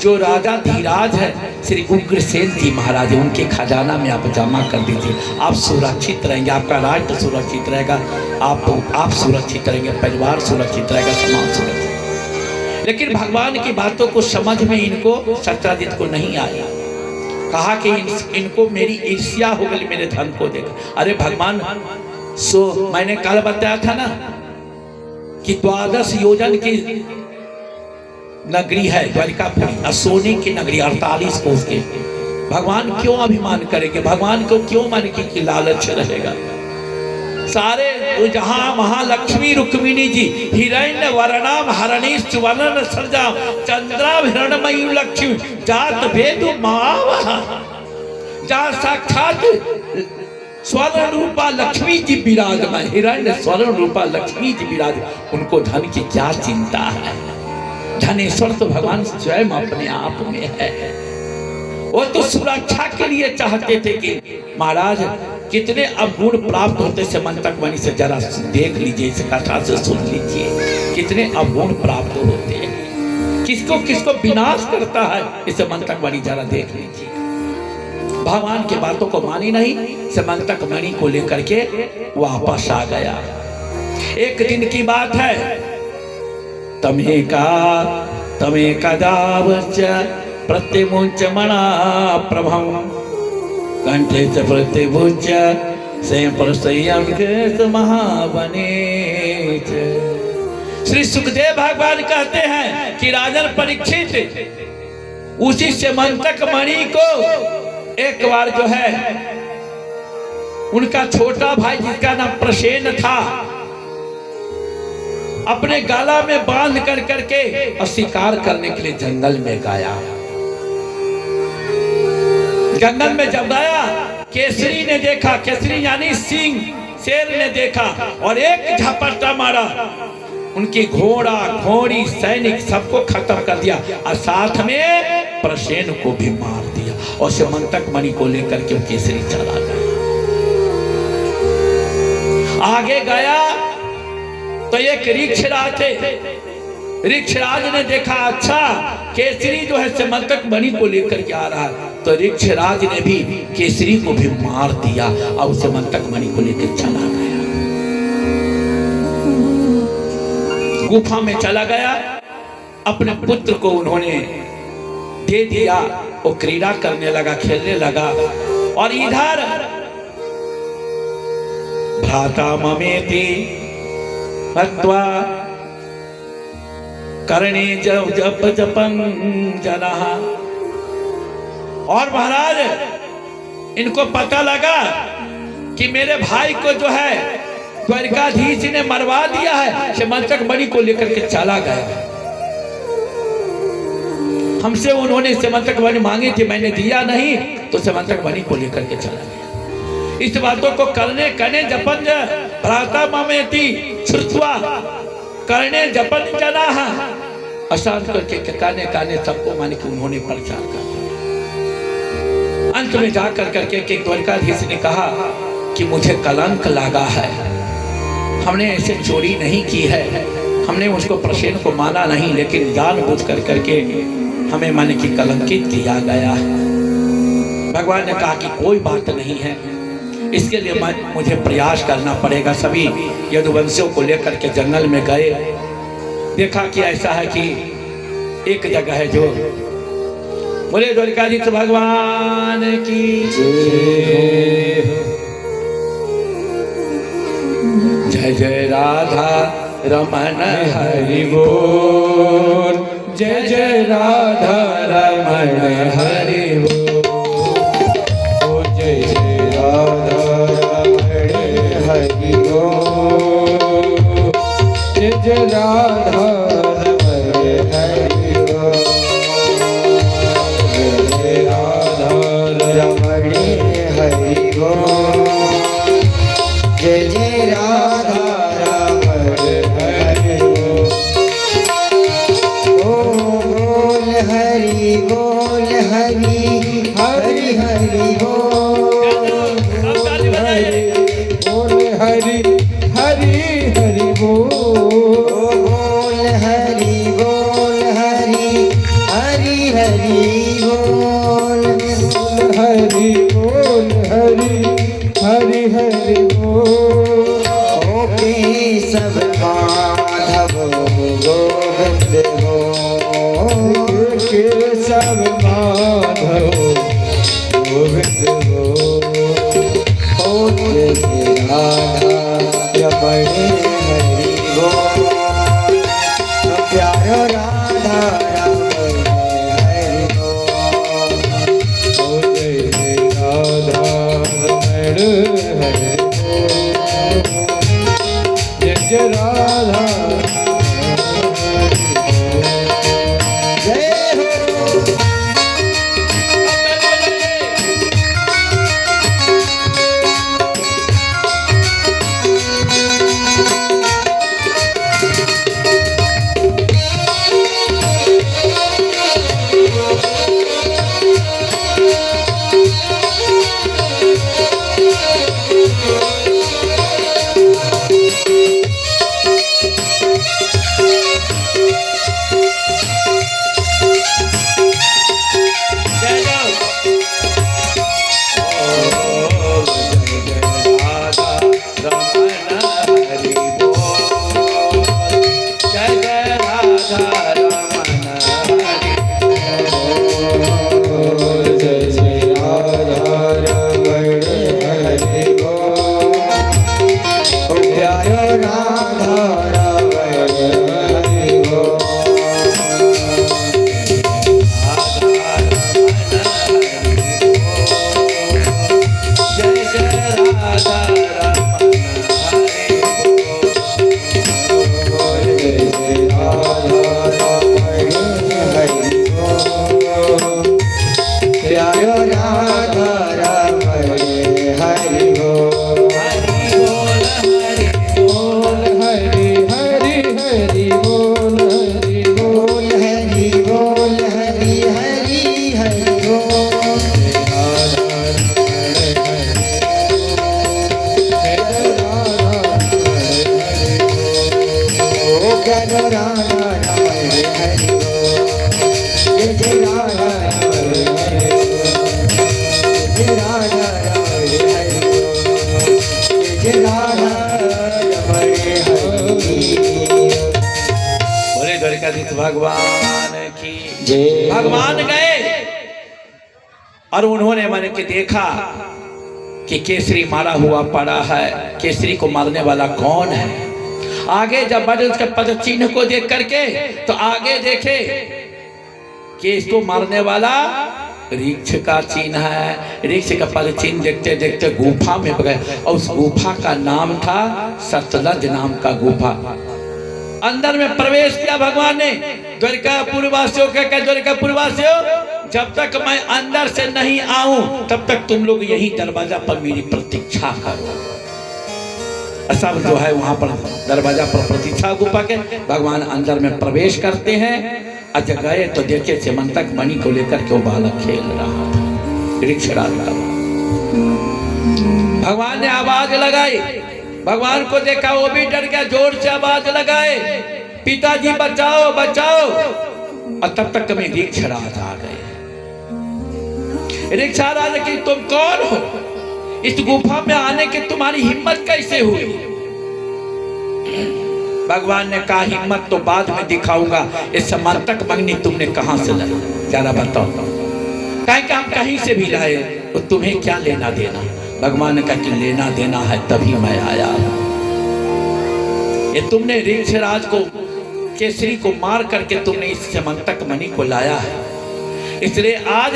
जो राजा धीराज है, श्री उग्रसेन जी महाराज, उनके खजाना में आप जमा कर दीजिए। आप सुरक्षित रहेंगे, आपका राज्य सुरक्षित रहेगा, आप सुरक्षित रहेंगे, परिवार सुरक्षित रहेगा, समाज सुरक्षित। लेकिन भगवान की बातों को समझ में इनको सत्राजित को नहीं आया। कहा कि इनको मेरी ईर्ष्या हो गई मेरे धन को देखा। अरे भगवान, मैंने कल बताया था ना कि 12 योजन की नगरी है द्वारिकापुरी, सोने की नगरी 48 कोस के। भगवान क्यों अभिमान करेंगे? भगवान को क्यों मन की लालच रहेगा? सारे तो जहां महालक्ष्मी रुक्मिणी जी हिरण्य वर्णाम हरणीश वर्णन सर्जा चंद्रा हिरणमयी लक्ष्मी जात भेदु मावहा, जहां साक्षात स्वर्ण रूपा लक्ष्मी जी विराजमान, हिरण्य स्वर्ण रूपा लक्ष्मी जी विराज। उनको धन की क्या चिंता है? धनेश्वर तो भगवान स्वयं अपने आप में है। वो तो सुरक्षा के लिए चाहते थे कि महाराज कितने अवगुण प्राप्त होते समंतक मणि से, जरा देख लीजिए, इस कथा से सुन लीजिए कितने अवगुण प्राप्त होते हैं। किसको किसको विनाश करता है इस समंतक मणि, जरा देख लीजिए। भगवान की बातों को मानी नहीं, समंतक मणि को लेकर के वापस आ गया। एक दिन की बात है, तमे कदावच प्रत्यमुच मणा प्रभम कंठे च प्रतिभुज महावने। श्री सुखदेव भगवान कहते हैं कि राजन परीक्षित उसी समंतक मणि को एक बार जो है उनका छोटा भाई जिसका नाम प्रसेन था, अपने गाला में बांध कर करके और शिकार करने के लिए जंगल में गया। जंगल में जब गया, केसरी ने देखा, केसरी यानी सिंह, शेर ने देखा और एक झपट्टा मारा, उनकी घोड़ा घोड़ी सैनिक सबको खत्म कर दिया और साथ में प्रसेन को भी मार दिया। और समंतक मणि को लेकर के केसरी चला गया। आगे गया तो एक ऋक्षराज थे, ऋक्षराज ने देखा अच्छा केसरी जो है समंतक मणि को लेकर के आ रहा है, तो ऋक्षराज ने भी केसरी को भी मार दिया और समंतक मणि को लेकर चला गया। गुफा में चला गया, अपने पुत्र को उन्होंने दे दिया। वो क्रीड़ा करने लगा, खेलने लगा। और इधर भ्राता ममेति हत्वा करणे जप जपं जनः। और महाराज इनको पता लगा कि मेरे भाई को जो है द्वारिकाधीश ने मरवा दिया है, समंतक मणि को लेकर के चला गया। हमसे उन्होंने समंतक मणि मांगी थी, मैंने दिया नहीं, तो समंतक मणि को लेकर के चला गया। इस बातों को करने जपन भ्राता ममेति श्रुत्वा करने जपन जनाः, अशांत करके काने काने सबको मान के उन्होंने प्रचार कर दिया। अंत में जाकर करके द्वारिकाधीश ने कहा कि मुझे कलंक लगा है, हमने ऐसे चोरी नहीं की है, हमने उसको प्रसेन को माना नहीं, लेकिन जानबूझ कर करके हमें मन की कलंकित किया गया है। भगवान ने कहा कि कोई बात नहीं है, इसके लिए मुझे प्रयास करना पड़ेगा। सभी यदुवंशियों को लेकर के जंगल में गए, देखा कि ऐसा है कि एक जगह है जो बोले द्वारिकाधीश भगवान की जय जय राधा रमन हरि बोल, जय जय राधा रमन हरि बोल, जय जय राधा रमण हरि बोल, जय जय राधा रमण हरि बोल, जय राधा रमण हरि बोल, जय जय राधा रमण हरि बोल। बोल हरि बोल हरि हरि हरि बोल, बोल हरि हरि हरि बोल, बोल हरि बोल हरि हरि हरि बोल, बोल हरि बोल हरि हरि हरि बोल। ओ केशव माधव गोविंद हो, केशव माधव गोविंद हो, ओ जय जय राधा रमण हरि बोल, प्यारो राधा रमण हरि बोल, ओ जय जय राधा रमण हरि बोल, जय जय राधा जय हो। भगवान की। भगवान गए और उन्होंने मन के देखा कि केसरी मारा हुआ पड़ा है, केसरी को मारने वाला कौन है। आगे जब बढ़े उसके पद चिन्ह को देख करके तो आगे देखे कि इसको मारने वाला ऋक्ष का चिन्ह है। ऋक्ष का पद चिन्ह देखते देखते गुफा में गए और उस गुफा का नाम था सतलज नाम का गुफा। अंदर में प्रवेश किया भगवान ने। द्वारिकापुरवासियों कहकर, द्वारिकापुरवासियों जब तक मैं अंदर से नहीं आऊं तब तक तुम लोग यही दरवाजा पर मेरी प्रतीक्षा करो। सब जो है वहां पर दरवाजा पर प्रतीक्षा गुफा के भगवान अंदर में प्रवेश करते हैं। आज गए तो देखे सिमंतक मणि को लेकर के वो बालक खेल रहा था, ऋक्षराज का। भगवान ने आवाज लगाई, भगवान को देखा वो भी डर गया, जोर से आवाज लगाए, पिताजी बचाओ बचाओ। और तब तक में ऋक्षराज आ गए। ऋक्षराज कि तुम कौन हो? इस गुफा में आने की तुम्हारी हिम्मत कैसे हुई? भगवान ने कहा हिम्मत तो बाद में दिखाऊंगा, इस समर्थक अग्नि तुमने कहां से लाई जरा बताओ। कहीं कि हम कहीं से भी लाए तो तुम्हें क्या लेना देना? भगवान ने कहा कि लेना देना है तभी मैं आया। ये तुमने ऋक्षराज को केसरी को मार करके तुमने इस समर्थक मणि को लाया है, इसलिए आज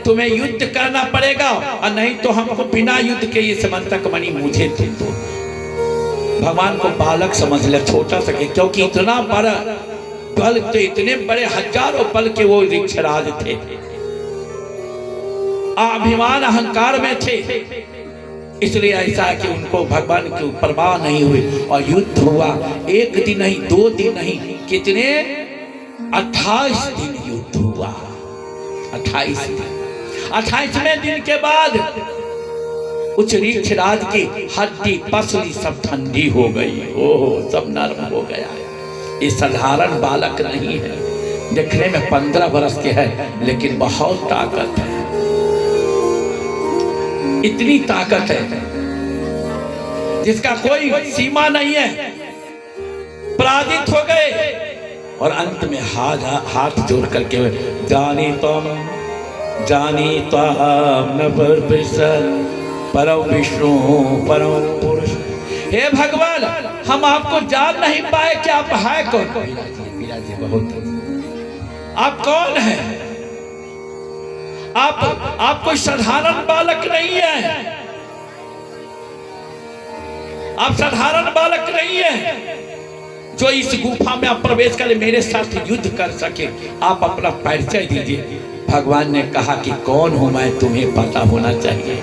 तुम्हें युद्ध करना पड़ेगा, और नहीं तो हमको बिना युद्ध के ये समर्थक मणि मुझे तुम दो। भगवान को बालक समझ ले, छोटा सके, क्योंकि इतना बड़ा बल, तो इतने बड़े हजारों बल के वो ऋक्षराज थे, अभिमान अहंकार में थे, इसलिए ऐसा है कि उनको भगवान की परवाह नहीं हुई और युद्ध हुआ। एक दिन नहीं, 2 दिन नहीं, कितने 28 दिन युद्ध हुआ। 28 दिन। 28वें दिन के बाद उस ऋक्षराज की हड्डी पसली सब ठंडी हो गई, ओहो सब नरम हो गया। ये साधारण बालक नहीं है, देखने में 15 वर्ष के है लेकिन बहुत ताकत है, इतनी ताकत है जिसका कोई सीमा नहीं है। पराजित हो गए और अंत में हाथ जोड़ करके जानी तुम न परम विष्णु परम पुरुष। हे भगवान, हम आपको जान नहीं पाए कि आप है कौन? जी बहुत, आप कौन है? आप कोई साधारण बालक नहीं है, आप साधारण बालक नहीं है जो इस गुफा में आप प्रवेश कर मेरे साथ युद्ध कर सके। आप अपना परिचय दीजिए। भगवान ने कहा कि कौन हूं मैं, तुम्हें पता होना चाहिए।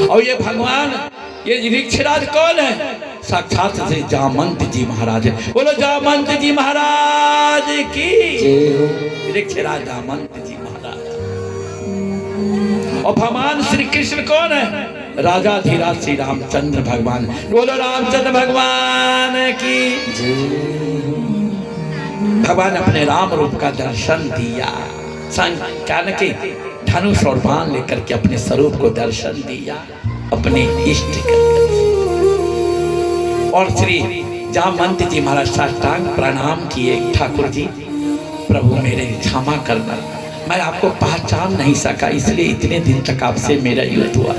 और ये भगवान, ये ऋक्षराज कौन है? साक्षात श्री जामंत जी महाराज है। बोलो जामंत जी महाराज की। ऋक्षराज जामंत जी महाराज। और भगवान श्री कृष्ण कौन है? राजा धीराज श्री रामचंद्र भगवान। बोलो रामचंद्र भगवान की। भगवान अपने राम रूप का दर्शन दिया, के धनुष और बाण लेकर के अपने स्वरूप को दर्शन दिया अपने इष्ट कर। और श्री जामंत जी महाराज साष्टांग प्रणाम किए। ठाकुर जी, प्रभु मेरे क्षमा करना, मैं आपको पहचान नहीं सका, इसलिए इतने दिन तक आपसे मेरा युद्ध हुआ।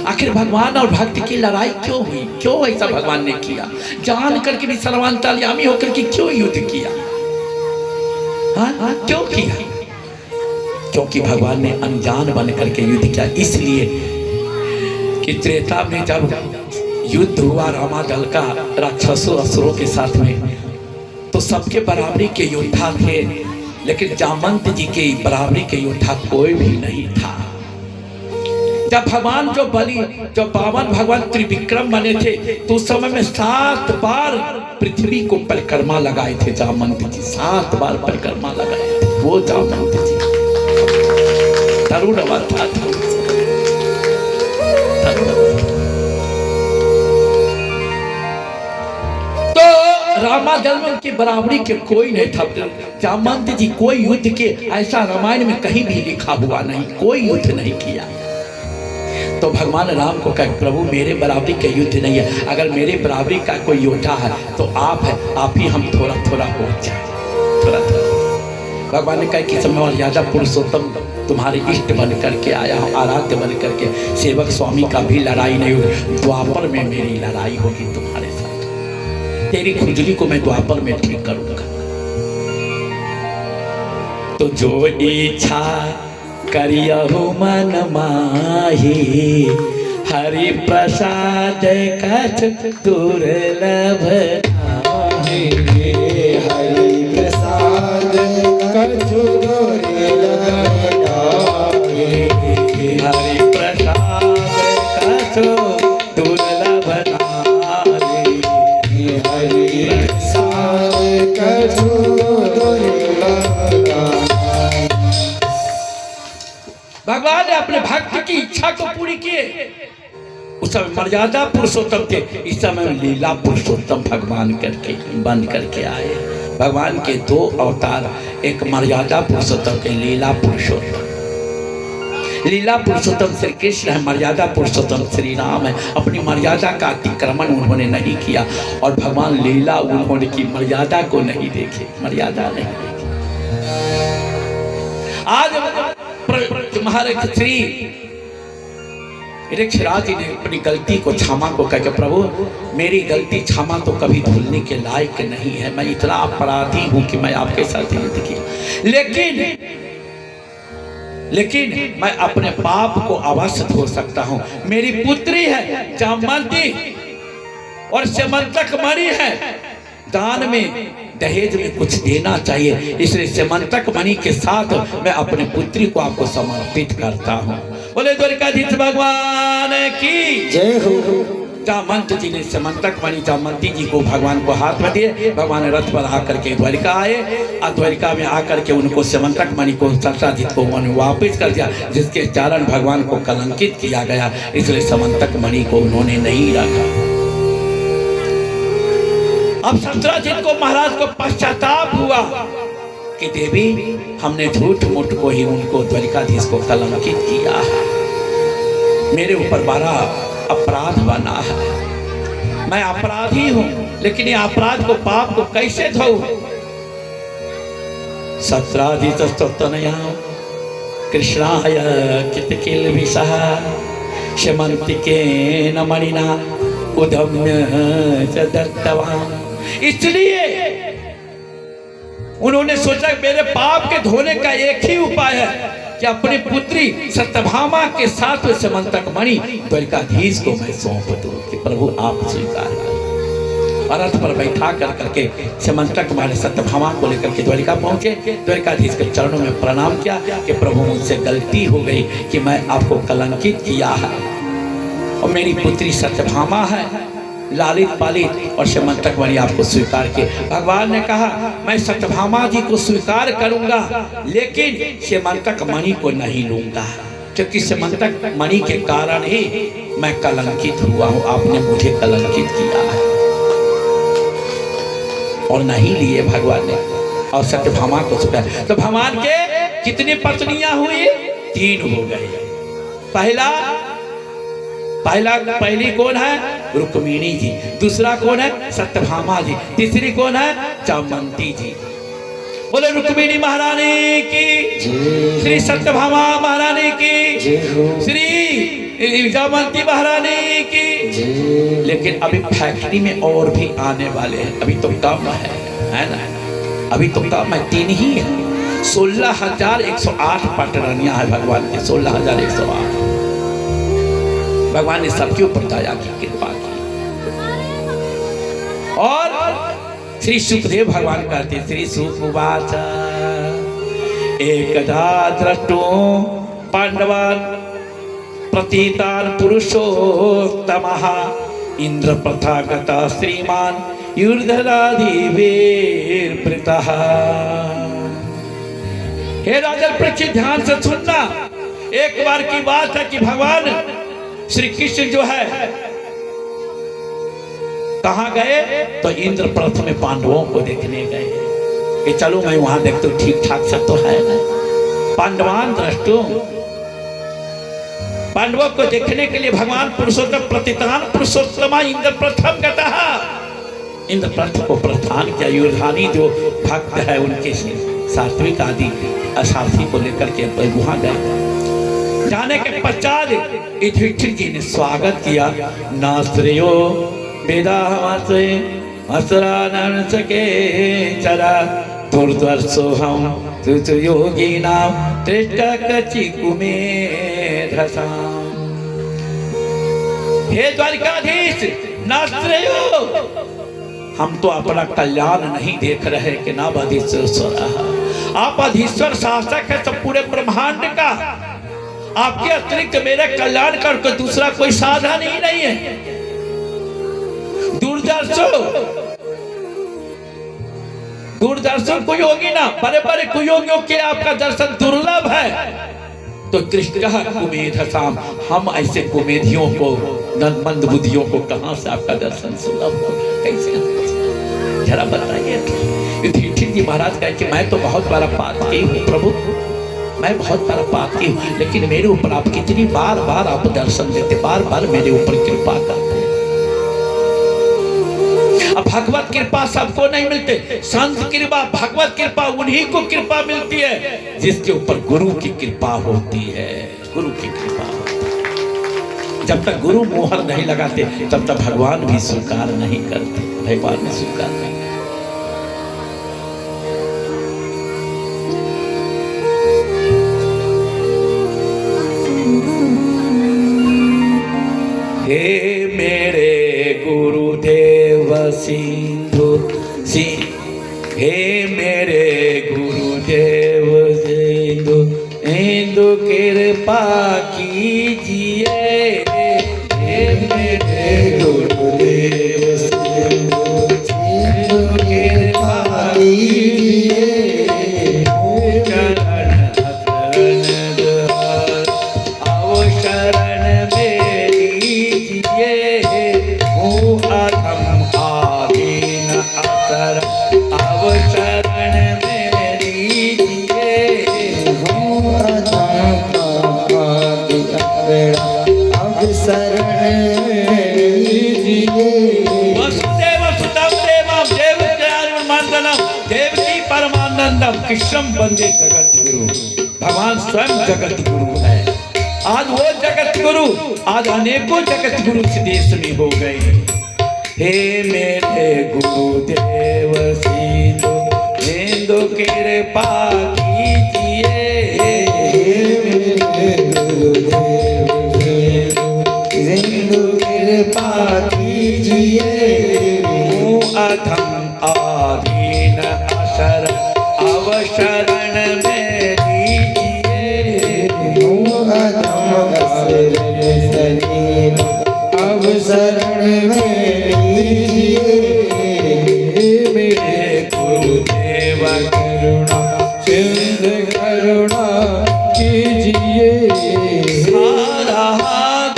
आखिर भगवान और भक्त की लड़ाई क्यों हुई? क्यों ऐसा भगवान ने किया? जान करके भी सर्वांतर्यामी होकर के क्यों युद्ध किया? हाँ, क्यों किया? क्योंकि भगवान ने अनजान बन करके युद्ध किया। इसलिए कि त्रेता में जब युद्ध हुआ रामा दल का राक्षसों असुरों के साथ में, तो सबके बराबरी के योद्धा थे, लेकिन जामंत जी के बराबरी के योद्धा कोई भी नहीं था। जब भगवान जो 52 भगवान त्रिविक्रम बने थे, तो उस समय में 7 बार पृथ्वी को परिक्रमा लगाए थे जामंत जी। 7 बार परिक्रमा लगाए थे वो जामंत जी। तरुण अवस्था था। तो रामा जल में उनकी बराबरी के कोई नहीं था। जामंत जी कोई युद्ध के ऐसा रामायण में कहीं भी लिखा हुआ नहीं, कोई युद्ध नहीं किया। तो भगवान राम को कहे प्रभु मेरे बराबरी का युद्ध नहीं है, अगर मेरे बराबरी का कोई योद्धा है तो आप है, आप ही हम थोड़ा थोड़ा हो जाए, थोड़ा थोड़ा। भगवान ने कहा कि समय मर्यादा पुरुषोत्तम तुम्हारे इष्ट बन करके आया हूँ, आराध्य बन करके। सेवक स्वामी का भी लड़ाई नहीं होगी, द्वापर में मेरी लड़ाई होगी तुम्हारे साथ। तेरी खुजली को मैं द्वापर में ठीक करूंगा। तो जो इच्छा करियहु मन माही, हरि प्रसाद कछ दुर्लभ नाहि। हरि प्रसाद कछु दुर्लभ नाहि। हरि प्रसाद कछु दुर्लभ नाहि। हरि प्रसाद कछु दुर्लभ नाहि। भगवान ने अपने भक्त की इच्छा को पूरी किए। उस समय मर्यादा पुरुषोत्तम थे, इस समय लीला पुरुषोत्तम भगवान करके बन करके आए। भगवान के दो अवतार, एक मर्यादा पुरुषोत्तम के लीला पुरुषोत्तम। लीला पुरुषोत्तम श्री कृष्ण है, मर्यादा पुरुषोत्तम श्री राम है। अपनी मर्यादा का अतिक्रमण उन्होंने नहीं किया और भगवान लीला उन्होंने की, मर्यादा को नहीं देखे, मर्यादा नहीं देखी। आज तुम्हारे श्री ऋक्षराज जी ने अपनी गलती को क्षमा को कहकर, प्रभु मेरी गलती क्षमा तो कभी भूलने के लायक नहीं है, मैं इतना अपराधी हूं कि मैं आपके साथ युद्ध किया, लेकिन मैं अपने पाप को अवश्य धो सकता हूं। मेरी पुत्री है जामवंती और स्यमंतक मणि है, दान में दहेज में कुछ देना चाहिए, इसलिए स्यमंतक मणि के साथ मैं अपने पुत्री को आपको समर्पित करता हूं। बोले द्वारिकाधीश भगवान की जय हो। जामवंत जी ने स्यमंतक मणि जामवंती जी को भगवान को हाथ में दिए। भगवान रथ पर आकर के द्वारिका आए और द्वारिका में आकर के उनको स्यमंतक मणि को सत्राजित को उन्होंने वापस कर दिया, जिसके कारण भगवान को कलंकित किया गया, इसलिए स्यमंतक मणि को उन्होंने नहीं रखा। अब सत्राजित को महाराज को पश्चाताप हुआ कि देवी हमने झूठ मूठ को ही उनको द्वारिकाधीश को कलंकित किया है, मेरे ऊपर बड़ा अपराध बना है, मैं अपराधी हूं, लेकिन ये अपराध को पाप को कैसे धोऊं? सत्राजित स्तोत्रनया कृष्णाय कितकिल विषः स्यमंतिकेन मणिना उदम्य च दत्तवान्। इसलिए उन्होंने सोचा मेरे पाप के धोने का एक ही उपाय है कि अपनी पुत्री सत्यभामा के साथ स्यमंतक मणि द्वारिकाधीश को मैं सौंप दूं कि प्रभु आप स्वीकार करें। और रथ पर बैठा कर करके स्यमंतक मणि सत्यभामा को लेकर के द्वारिका पहुंचे। द्वारिकाधीश के चरणों में प्रणाम किया कि प्रभु मुझसे गलती हो गई कि मैं आपको कलंकित किया है और मेरी पुत्री सत्यभामा है, लालित पालित और स्यमंतक मणि आपको स्वीकार किए। भगवान ने कहा मैं सत्यभामा जी को स्वीकार करूंगा, लेकिन स्यमंतक मणि को नहीं लूंगा, क्योंकि स्यमंतक मणि के कारण ही मैं कलंकित हुआ हूं, आपने मुझे कलंकित किया है। और नहीं लिए भगवान ने और सत्यभामा को स्वीकार। तो भगवान के कितनी पत्नियां हुई? 3 हो गई। पहली कौन है? रुक्मिणी जी। दूसरा कौन है? सत्यभामा जी। तीसरी कौन है? जामवंती जी। बोले रुक्मिणी महारानी की, श्री सत्यभामा महारानी की, श्री जामवंती महारानी की। लेकिन अभी फैक्ट्री में और भी आने वाले हैं, अभी तो कम है ना, अभी तो कम है, 3 ही है। 16,108 पटरानियां है भगवान के, 16,108। भगवान ने सबके ऊपर दया की, कृपा की। और श्री सुखदेव भगवान कहते, श्री सुखवाच एकदा दृष्टो पांडवान प्रतीतान पुरुषोत्तमः इंद्र प्रथागता श्रीमान युद्धराधिवीर प्रीतः। हे राजन परीक्षित, ध्यान से सुनना। एक बार की बात है कि भगवान श्री कृष्ण जो है कहां गए? तो इंद्रप्रस्थ में पांडवों को देखने गए कि चलो मैं वहां देखता हूं ठीक ठाक सब तो है ना। पांडवान दृष्टो, पांडवों को देखने के लिए भगवान पुरुषोत्तम प्रतितान पुरुषोत्तम इंद्रप्रस्थम गतः, इंद्रप्रस्थ को प्रस्थान किया। युधानी जो भक्त है उनके सात्विक आदि असारथी को लेकर के वहां गए। जाने के पश्चात युधिष्ठिर जी ने स्वागत किया। नास्त्रियो वेदा हमासे असरानन सके चरा दुर्दर्शो हम तुझ योगी नाम त्रिष्टा कचि कुमेधसाम। हे द्वारिकाधीश, नास्त्रियो, हम तो अपना कल्याण नहीं देख रहे कि ना अधीश्वर, आप अधीश्वर शासक है सब पूरे ब्रह्मांड का, आपके अतिरिक्त मेरे कल्याण कर कोई दूसरा कोई साधन ही नहीं है। दूरदर्शन कोई होगी ना, बड़े बड़े कुयोगियों के आपका दर्शन दुर्लभ है। तो दृष्टः कुमेधसाम, हम ऐसे कुमेधियों को, मंद बुद्धियों को कहां से आपका दर्शन सुलभ हो, कैसे? जरा बताइए। युधिष्ठिर जी महाराज कहे कि मैं तो बहुत बड़ा पाप की हूँ प्रभु, मैं बहुत बड़ा पाप की हूँ, लेकिन मेरे ऊपर आप कितनी बार बार आप दर्शन देते, बार बार मेरे ऊपर कृपा करते हैं। अब भगवत कृपा सबको नहीं मिलते, संत कृपा भगवत कृपा उन्हीं को कृपा मिलती है जिसके ऊपर गुरु की कृपा होती है। गुरु की कृपा होती है। जब तक गुरु मोहर नहीं लगाते तब तक भगवान भी स्वीकार नहीं करते, भगवान भी स्वीकार नहीं। हे मेरे गुरुदेव सिंधु हे मेरे गुरुदेव सिंधु हिंदू कृपा कीजिए। हे मेरे गुरुदेव सिंधु हिंदू कृपा कीजिए। कृष्ण बंदे जगत गुरु, भगवान स्वयं जगत गुरु है। आज वो जगत गुरु, आज अनेकों जगत गुरु इस देश में हो गए। हे मेरे गुरुदेव सिंधु हिंदू कृपा कीजिए। हे मेरे गुरुदेव सिंधु कृपा कीजिए। अधम आधीन अशर शरण में लीजिए। अब शरण में लीजिए। मेरे गुरुदेव करुणा सिंधु करुणा कीजिए। सारा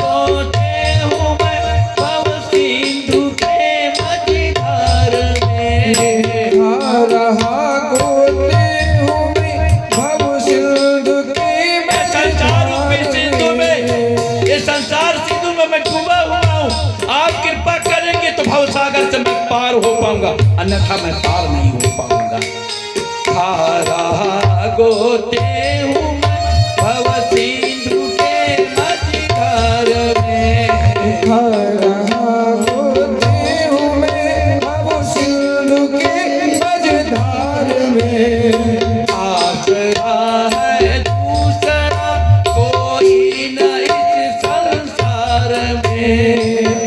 गोते हूँ मैं भव सिंधु के मझधार में। सारा सागर से मैं पार हो पाऊंगा, अन्यथा मैं पार नहीं हो पाऊंगा। हारा गोते हूँ मैं भव सिंधु के मझधार में। हारा गोते हूँ मैं भव सिंधु के मझधार में। आसरा है दूसरा कोई न इस संसार में।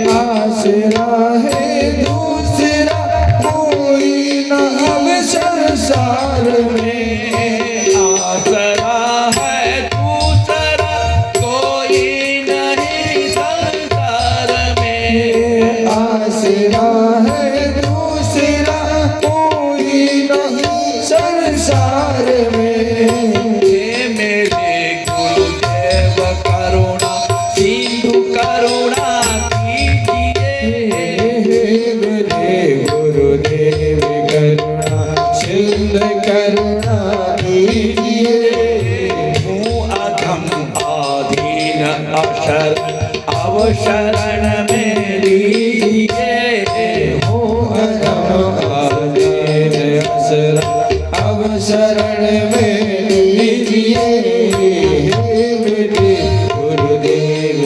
आसरा है दूसरा कोई न अब संसार में। आसरा है दूसरा कोई नहीं संसार में। आसरा है दूसरा कोई नहीं संसार में। हे मेरे गुरुदेव करुणा सिंधु करुणा गुरुदेव करुणा सिंधु करुणा कीजिए। हूँ अधम आधीन अशर अब शरण में लीजिए। हूँ अधम आधीन अशर अब शरण में लीजिए। गुरुदेव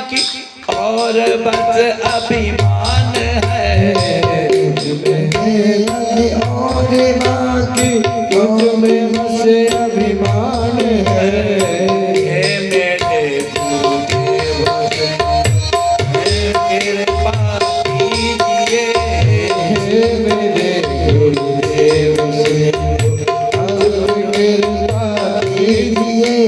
बाकी और बस अभिमान है। तुझ में है अभी और बाकी तुझ में बस अभिमान है। हे मेरे गुरुदेव कृपा कीजिए। हे मेरे गुरुदेव से अब कृपा कीजिए।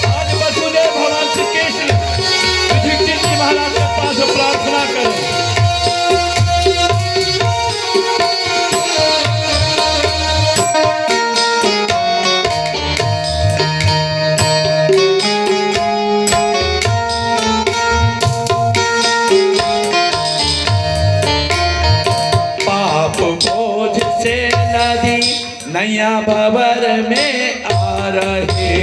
आज वसुदेव भगवान श्री कृष्ण युधिष्ठिर जी महाराज के पास प्रार्थना करें। पाप बोझ से नदी नैया भंवर में आ रहे।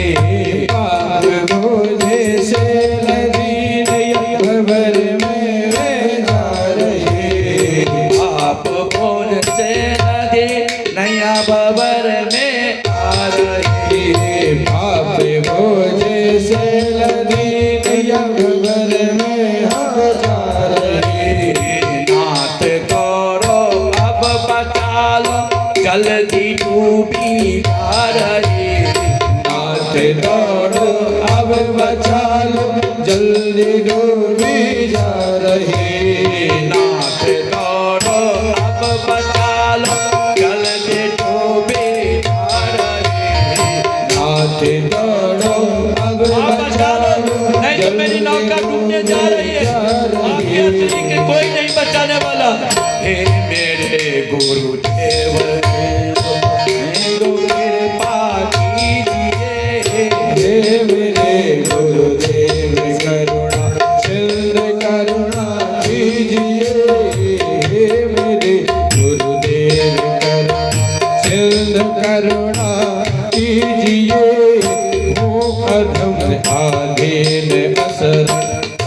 पाप बोझे से नदी नैया भंवर में वे आ रहे। पाप बोझ से नदी नैया भंवर में आ रहे। पाप बोझे से नदी नैया भंवर में आ जा रहे। नाथ गौरव अब बचा लो जल्दी डूबी जा रही। नाथ दौड़ो अब बचा लो जल्दी डूबी जा रही। नाथ गौरव अब बचा लो जल्दी डूबी जा रही। नाथ दौड़ो अब आप बचा बचा लो, लो नहीं तो मेरी नौका डूबने जा रही है। आपके असली के कोई नहीं बचाने वाला। हे मेरे गुरुदेव कृपा कीजिए। हे मेरे गुरुदेव करुणा सिंधु करुणा कीजिए। हे मेरे गुरुदेव करुणा सिंधु करुणा कीजिए। हो अधम आधीन असर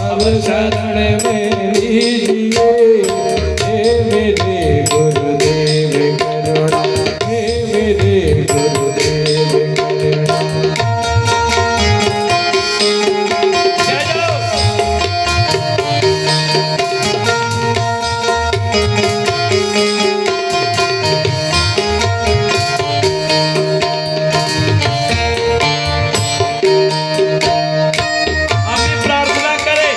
अब शरण में लीजिए। हे मेरे गुरुदेव करुणा हे मेरे गुरुदेव करुणा। चलो हम भी प्रार्थना करें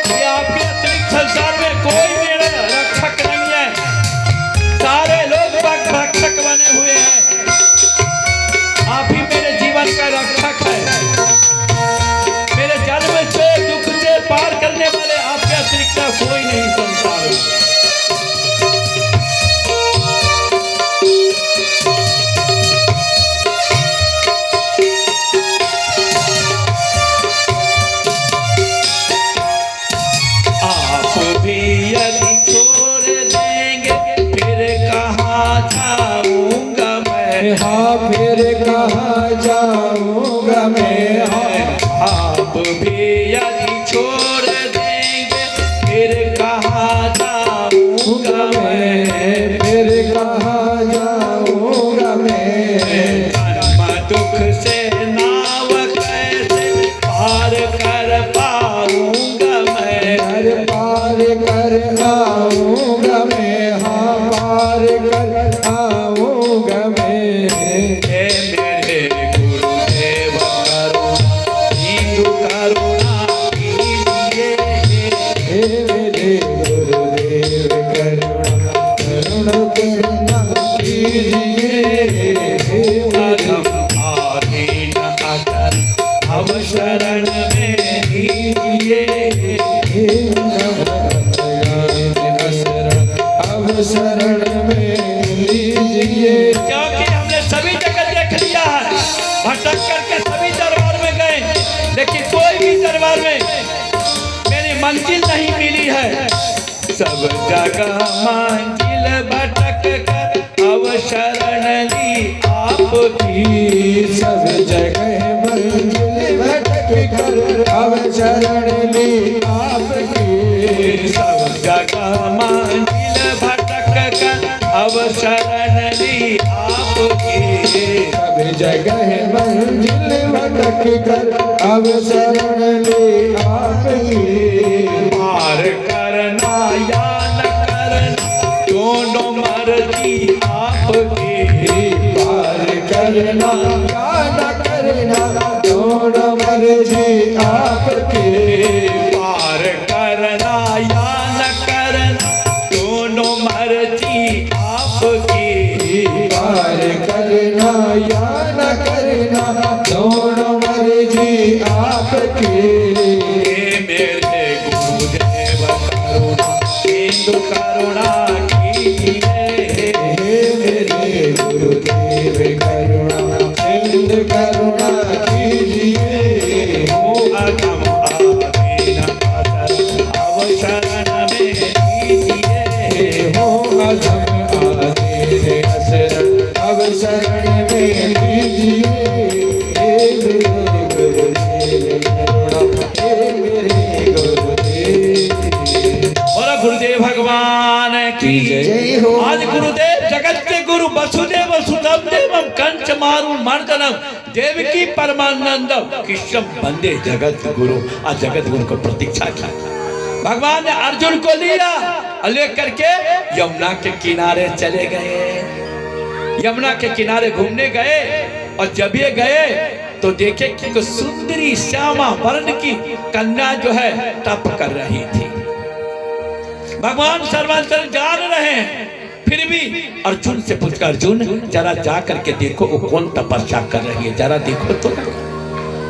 कि आपके अतिरिक्त संसार में कोई मेरा रक्षक नहीं है। सारे लोग भक्षक बने हुए हैं। आप ही मेरे जीवन का रक्षक है। मेरे जन्म से दुख से पार करने वाले आपके अतिरिक्त कोई नहीं संसार में। आप भी यदि छोड़ देंगे फिर कहाँ जाऊंगा मैं। हाँ फिर कहाँ जाऊंगा मैं। आप भी यदि छोड़ देंगे फिर कहाँ जाऊंगा मैं। फिर कहाँ जाऊंगा मैं। जन्म दुख से नाव कैसे पार कर पाऊंगा मैं। घर पार कर आऊंगा मैं। हाँ पार कर आऊंगा मैं। हे मेरे गुरुदेव करुणा हिंदू करुणा कीजिए। हे मेरे गुरुदेव करुणा करुणा करुणा कीजिए। हे मेरे अधम आधीन अगर हम शरण में लीजिए। हे अब शरण में लीजिए। क्योंकि हमने सभी जगह देख लिया है। भटक करके सभी दरबार में गए लेकिन कोई भी दरबार में मेरी मंजिल नहीं मिली है। सब जगह मंजिल भटक कर अब शरण ली आपकी। सब जगह मंजिल भटक कर अब शरण ली आपकी। सब जगह मंजिल भटक कर अब शरण ली आपकी। सब जगह मंजिल भटक कर अब शरण ली आपकी। पार करना या न करना दोनों मर्जी आपकी। पार करना या न करना दोनों मर्जी आपकी। पार करना या न करना दोनों मर्जी आपकी। पार करना या न करना दोनों मर्जी आपकी। हे मेरे गुरुदेव करुणा सिंधु करुणा कीजिए। हे मेरे गुरुदेव करुणा सिंधु करुणा कीजिए। हो अगम आदि न अतर अब शरण में लीजिए। हो अधम आदि असर अब शरण में लीजिए। हे मेरे गुरुदेव करुणा हे मेरे गुरुदेव। और गुरुदेव भगवान की जय हो। आज गुरुदेव जगत के गुरु वसुदेव सुतम देवम कंच मारु मर्दनम देवकी परमानंदम कृष्णम वंदे जगत गुरु। आज जगत गुरु को प्रतीक्षा की भगवान ने अर्जुन को लिया और लेकर के यमुना के किनारे चले गए। यमुना के किनारे घूमने गए और जब ये गए तो देखे कि सुंदरी श्यामा वर्ण की कन्या जो है तप कर रही थी। भगवान सर्वांतर जान रहे हैं, फिर भी अर्जुन से पूछकर अर्जुन जरा जा करके देखो वो कौन तपस्या कर रही है, जरा देखो तो।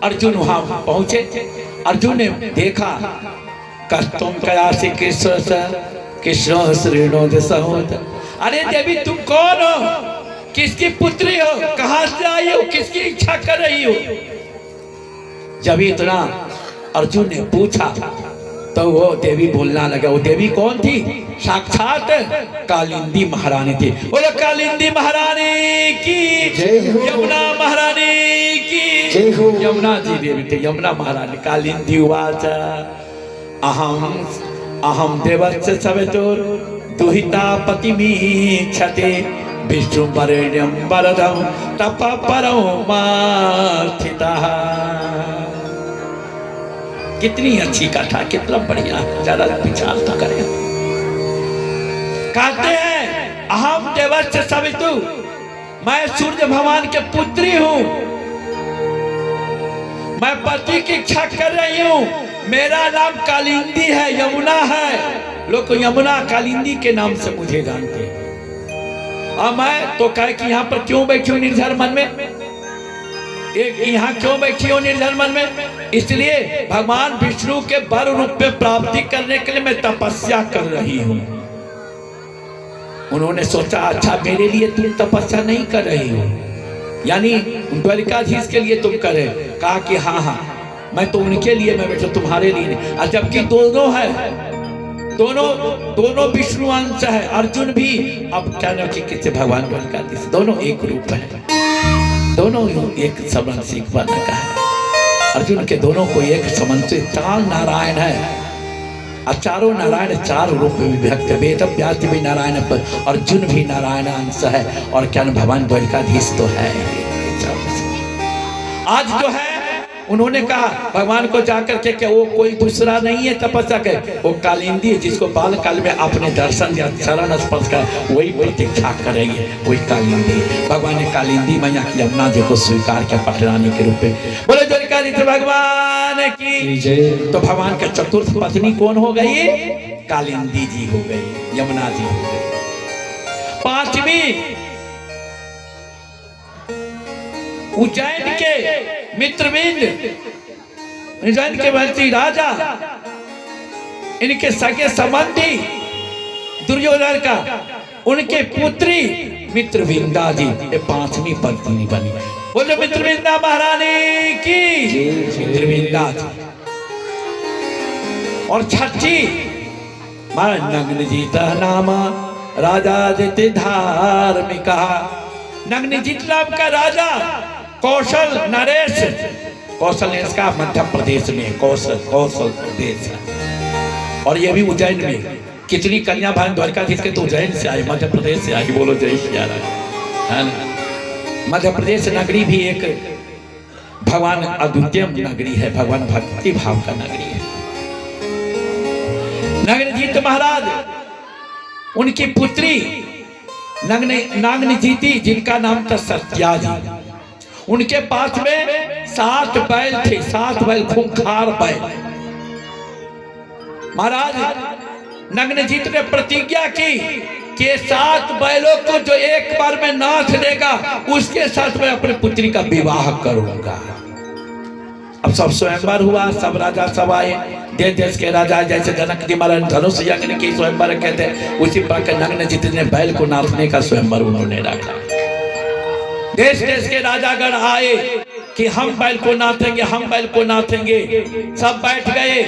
अर्जुन वहां पहुंचे। अर्जुन ने देखा कस्तुम कयासी कृष्ण श्रीनो दसहोत। अरे देवी तुम कौन हो, किसकी पुत्री हो, कहां से आई हो, किसकी इच्छा कर रही हो। जब इतना अर्जुन ने पूछा तो वो देवी बोलना लगा। वो देवी कौन थी, साक्षात कालिंदी महारानी थी। बोलो कालिंदी महारानी की, यमुना महारानी की। यमुना जी देवी थे, यमुना महारानी। कालिंदी उवाच अहम अहम देवस्य सवितुर दुहिता पतिमीक्षते विष्णु वरेण्यं वरदं तपः परमार्थितः। कितनी अच्छी कथा, कितना बढ़िया, जरा विचार तो करें। कहते हैं अहम देवस्य सवितु, मैं सूर्य भगवान के पुत्री हूं, मैं पति की इच्छा कर रही हूं। मेरा नाम कालिंदी है, यमुना है। लोग यमुना कालिंदी के नाम से मुझे जानते हैं। और मैं तो कहे कि यहाँ पर क्यों बैठी हूँ निर्जर मन में, एक यहाँ क्यों बैठी हूँ निर्जर मन में, इसलिए भगवान विष्णु के वर रूप में प्राप्ति करने के लिए मैं तपस्या कर रही हूँ। उन्होंने सोचा अच्छा मेरे लिए तुम तपस्या नहीं कर रही हो, यानी द्वारिकाधीश के लिए तुम करे। कहा कि हाँ हाँ मैं तो उनके लिए मैं बैठा, तुम्हारे लिए नहीं। और जबकि दोनों है, दोनों विष्णु अंश है। अर्जुन भी अब कहना कि किसी भगवान द्वारिकाधीश, दोनों एक रूप है, दोनों एक समान सीख बना का है। अर्जुन के दोनों को एक समान से चार नारायण है, और चारों नारायण चार रूप में विभक्त है। वेद व्यास भी नारायण पर, अर्जुन भी नारायण अंश है, और क्या भगवान द्वारिकाधीश तो है। आज जो है उन्होंने कहा भगवान को जाकर के कि वो कोई दूसरा नहीं है तपस्या के, वो कालिंदी है जिसको बाल काल में अपने दर्शन या चरण स्पर्श कर वही प्रतीक्षा कर रही है, वही कालिंदी। भगवान ने कालिंदी मैया की यमुना जी को स्वीकार किया पटरानी के रूप में। बोले द्वारिकाधीश भगवान की जय। तो भगवान का चतुर्थ पत्नी कौन हो गई, कालिंदी जी हो गई, यमुना जी हो गई। पांचवी उज्जैन के मित्रविंद, उज्जैन के मंत्री राजा, इनके सगे संबंधी दुर्योधन का, उनके पुत्री मित्रविंदा जी ये पांचवी पत्नी बनी। बोलो मित्रविंदा महारानी की, मित्रविंदा जी। और छठी मैं नग्न जीत नामा राजा जित धार्मिका। नग्न जीत नाम का राजा कौशल नरेश, कौशल नरेश का मध्य प्रदेश में कौशल प्रदेश है, और ये भी उज्जैन में। कितनी कन्या भान द्वारकाधीश के तो उज्जैन से आई, मध्य प्रदेश से आई। बोलो जय श्री राम, है ना। मध्य प्रदेश नगरी भी एक भगवान अद्वितीय नगरी है, भगवान भक्ति भाव का नगरी है। नग्नजीत महाराज, उनकी पुत्री नागनजीती, जिनका नाम था सत्या जी, उनके पास में 7 बैल थे, 7 बैल, खूंखार बैल। महाराज नग्नजीत ने प्रतिज्ञा की कि 7 बैलों को जो एक बार में नाथ देगा उसके साथ मैं अपनी पुत्री का विवाह करूंगा। अब सब स्वयंवर हुआ, सब राजा सब आए, देश देश के राजा, जैसे जनक जी महाराज धनुष यज्ञ की स्वयंवर कहते हैं, उसी प्रकार नग्नजीत ने बैल को नाथने का स्वयंवर उन्होंने रखा। देश देश के राजागण आए कि हम बैल को नाथेंगे, हम बैल को नाथेंगे। सब बैठ गए।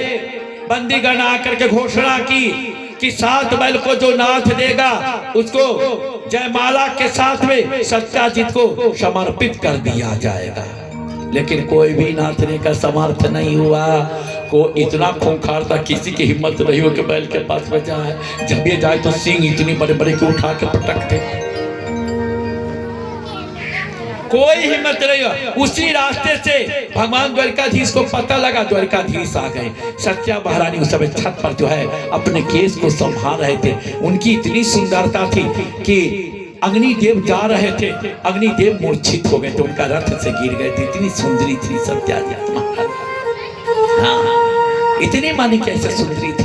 बंदीगण आकर के घोषणा की कि 7 बैल को जो नाथ देगा उसको जयमाला के साथ में सत्याजीत को समर्पित कर दिया जाएगा। लेकिन कोई भी नाथने का समर्थ नहीं हुआ। को इतना खूंखार था, किसी की हिम्मत नहीं हो कि बैल के पास में जाए। जब ये जाए तो सिंह इतनी बड़े बड़े को उठा के पटकते, कोई हिम्मत नहीं हो। उसी रास्ते से भगवान द्वारकाधीश को पता लगा, द्वारकाधीश आ गए। सत्या महारानी उस समय छत पर जो है अपने केस को संभाल रहे थे। उनकी इतनी सुंदरता थी कि अग्निदेव जा रहे थे, अग्निदेव मूर्छित हो गए थे, उनका रथ से गिर गए थे। इतनी सुंदरी थी सत्या महारानी, हाँ, इतनी मानी कैसे सुंदरी थी।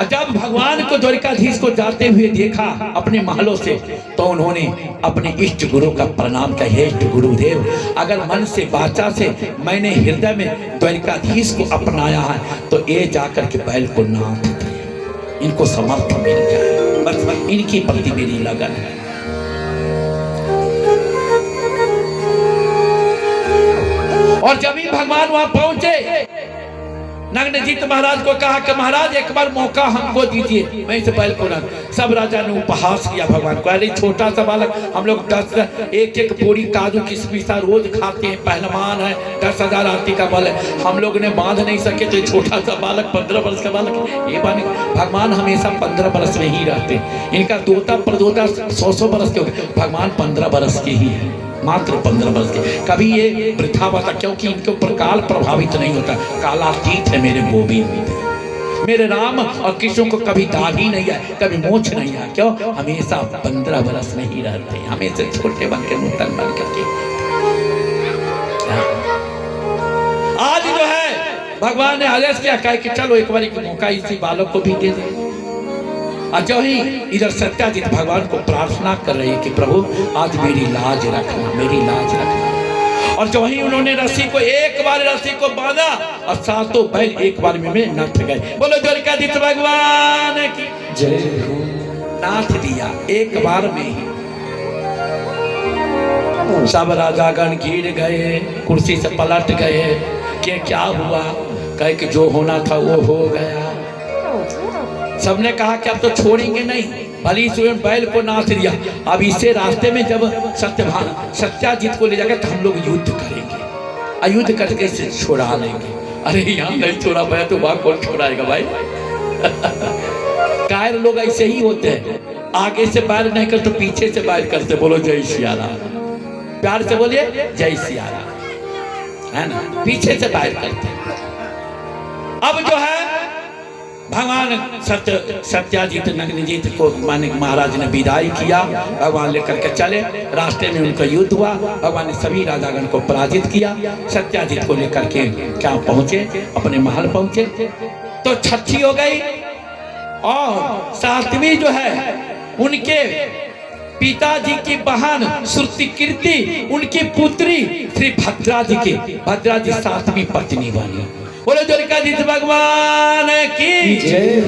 जब भगवान को द्वारकाधीश को जाते हुए देखा अपने महलों से, तो उन्होंने अपने इष्ट गुरु का प्रणाम किया। हे इष्ट गुरुदेव, अगर मन से वाचा से मैंने हृदय में द्वारकाधीश को अपनाया है तो ये जाकर के बैल को नाथ दे, इनको समर्थ मिल जाए, बस इनकी प्रति मेरी लगन है। और जब ही भगवान वहां पहुंचे, नग्नजीत महाराज को कहा कि महाराज एक बार मौका हमको दीजिए, मैं इस बैल को ना। सब राजा ने उपहास किया भगवान को। अरे छोटा सा बालक, हम लोग 10 एक पूरी काजू किशमिश रोज खाते हैं, पहलवान है, 10,000 आरती का बल है, हम लोग ने बांध नहीं सके तो छोटा सा बालक 15 वर्ष का बालक ये बाने। भगवान हमेशा 15 वर्ष में ही रहते, इनका दोता परदोता 100 वर्ष के हो गए, भगवान 15 वर्ष के ही है, मात्र 15 वर्ष के। कभी ये वृथा होता, क्योंकि इनके ऊपर काल प्रभावित नहीं होता। कालातीत है मेरे गोविंद, मेरे राम और कृष्ण को कभी दाढ़ी नहीं है, कभी मोछ नहीं है। क्यों? हमेशा 15 वर्ष में ही रहते हैं, हमेशा छोटे बन के नूतन बन करके। आज जो है भगवान ने आदेश किया कि चलो एक बार मौका इसी बालक को भी दे दे। और जो ही इधर सत्याजीत भगवान को प्रार्थना कर रही है कि प्रभु आज मेरी लाज रखना, मेरी लाज रखना। और जो ही उन्होंने रस्सी को एक बार रस्सी को बांधा और 7 बैल एक बार में नथ गए। बोलो द्वारकाधीश भगवान की जय हो। नाथ दिया एक बार में ही। सब राजागण गिर गए, कुर्सी से पलट गए कि क्या हुआ? कहे कि जो होना था वो हो गया। सबने कहा कि अब तो छोड़ेंगे नहीं, भली स्वयं बैल को नाथ दिया। अब इसे रास्ते में जब सत्याजीत को ले जाकर तो हम लोग युद्ध करेंगे, अयुद्ध करके इसे छोड़ा लेंगे। अरे यहाँ नहीं छोड़ा पाया तो वहां कौन छोड़ाएगा भाई? कायर लोग ऐसे ही होते हैं, आगे से बैर नहीं कर तो पीछे से बैर करते। बोलो जय सिया राम, प्यार से बोलिए जय सिया राम, है ना? पीछे से बैर करते। अब जो है भगवान सत्याजीत नग्नजीत को महाराज ने विदाई किया, भगवान लेकर के चले। रास्ते में उनका युद्ध हुआ, भगवान ने सभी राजागण को पराजित किया। सत्याजीत को लेकर के क्या पहुंचे, अपने महल पहुंचे तो छठी हो गई। और 7वीं जो है उनके पिताजी की बहन श्रुतिकीर्ति, उनकी पुत्री श्री भद्रा जी की, भद्रा जी 7वीं पत्नी बनी। बोलो द्वारकाधीश भगवान की जय।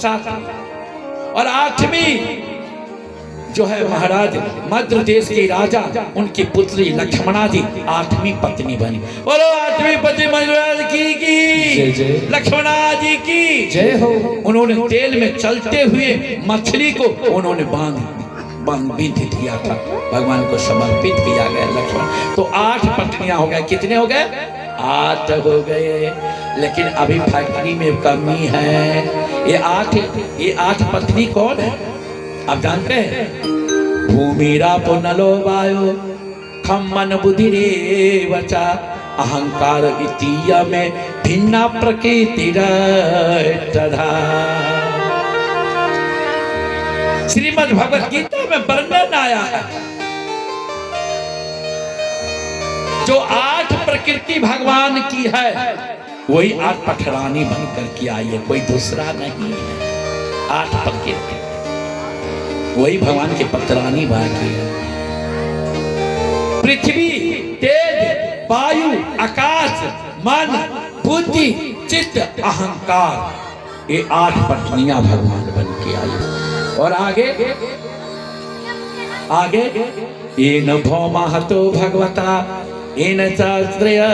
7वीं और 8वीं जो है महाराज मद्र देश के राजा, उनकी पुत्री लक्ष्मणा जी 8वीं पत्नी बनी। बोलो 8वीं पत्नी महाराज की, लक्ष्मणा जी की जय हो। उन्होंने तेल में चलते हुए मछली को उन्होंने बांध दिया था, भगवान को समर्पित किया गया लक्ष्मण। तो 8 पत्नियां हो गए। कितने हो गए? 8 हो गए। लेकिन अभी फैक्ट्री में कमी है। ये 8 पत्नी कौन है आप जानते हैं? भूमिरा पुनलो वायो खम्मन बुद्धि रे वचा अहंकार इतिया में भिन्ना प्रकृति तथा। श्रीमद् भगवत गीता में वर्णन आया है, जो 8 प्रकृति भगवान की है वही 8 पठरानी बनकर के आई है, कोई दूसरा नहीं है। 8 प्रकृति वही भगवान की पठरानी बाकी है। पृथ्वी, तेज, वायु, आकाश, मन, बुद्धि, चित्त, अहंकार, ये 8 पत्नियां भगवान बन के आई। और आगे येन भौमाहतो भगवता येन शास्त्रया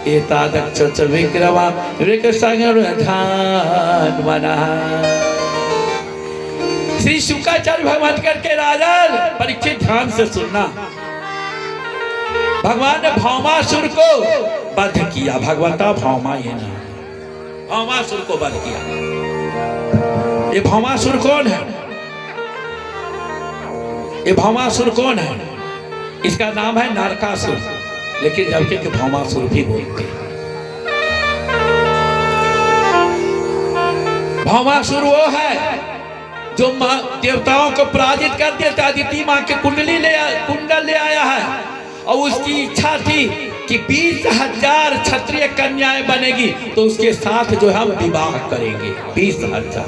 एतादक्ष विक्रमा श्री शुक्राचार्य भगवान करके राजन परीक्षित ध्यान से सुनना। भगवान ने भौमासुर को वध किया। भगवता भौमा, ये ना भौमासुर को वध किया। ये भौमासुर कौन है? ये भौमासुर कौन है? इसका नाम है नरकासुर, लेकिन जबकि भौमासुर भी बोलते हैं। भौमासुर वो है जो देवताओं को पराजित कर देता। अदिति माँ के कुंडल ले आया है और उसकी इच्छा थी कि 20,000 क्षत्रिय कन्याएं बनेगी तो उसके साथ जो हम विवाह करेंगे। 20,000,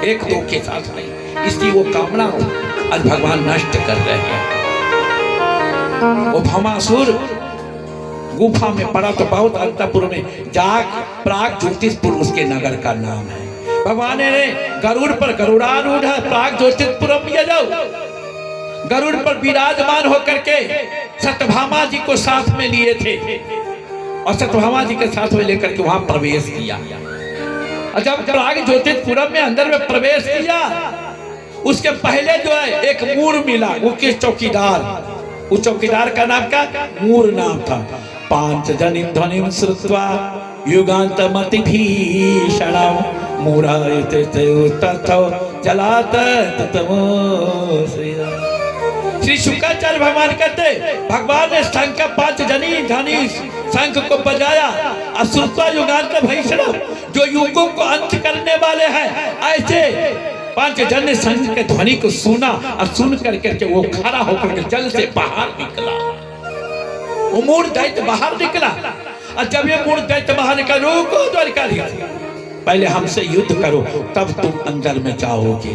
1-2 के साथ नहीं। इसकी वो कामना आज भगवान नष्ट कर रहे हैं। वो भौमासुर गुफा में पड़ा तो बहुत अंतपुर में प्राग ज्योतिषपुर उसके नगर का नाम है। भगवान ने गरुड़ पर गरुड़ारूढ़ प्राग ज्योतिषपुरम में जाओ, गरुड़ पर विराजमान होकर के सत्यभामा जी को साथ में लिए थे और सत्यभामा जी के साथ में लेकर के वहां प्रवेश किया। और जब प्राग ज्योतिषपुरम में अंदर में प्रवेश किया, उसके पहले जो है एक मूर मिला, वो किस चौकीदार, उस चौकीदार का नाम क्या? मूर नाम था। 5 जनि ध्वनिं श्रुत्वा युगान्तमति भीषणं मूढ़ायते ततो जलात ततमो श्री शुक्राचार्य भगवान कहते भगवान ने शंख 5 जनि ध्वनि शंख को बजाया। अश्रुत्वा युगांत भीषणम, जो युगों को अंत करने वाले हैं, ऐसे 5 जन ने शंख के ध्वनि को सुना और सुन करके वो खड़ा होकर के जल से बाहर निकला। वो मूढ़ दैत्य बाहर निकला। और जब ये मूढ़ दैत्य बाहर निकला, रुको द्वारिकाधीश, पहले हमसे युद्ध करो तब तुम अंदर में जाओगे।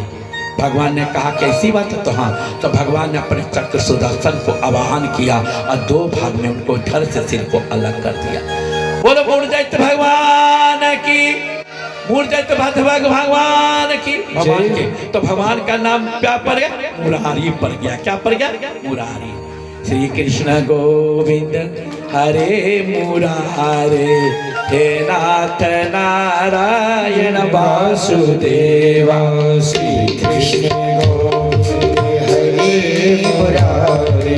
भगवान ने कहा कैसी बात है? तो हाँ, तो भगवान ने अपने चक्र सुदर्शन को आवाहन किया और 2 भाग में उनको धड़ से सिर को अलग कर दिया। बोलो मूढ़ दैत्य भगवान की, मूढ़ दैत्य भगवान की, भगवान के। तो भगवान का नाम क्या पड़ गया? मुरारी पड़ गया। क्या पड़ गया? मुरारी। श्री कृष्ण गोविंद हरे मुरारे, हे नाथ नारायण वासुदेवा। श्री कृष्ण गोविंद हरे मुरारे,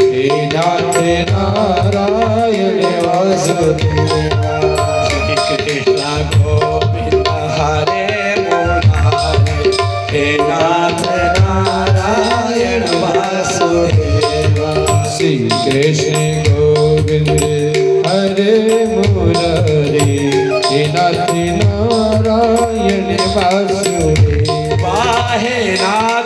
हे नाथ नारायण वासुदेवा। श्री कृष्ण गोविंद हरे मुरारे, हे नाथ नारायण वासुदेवा। श्री कृष्ण गोविंद हरे मुरारे, हे नाथ नारायण वासुदेवा। हे नाथ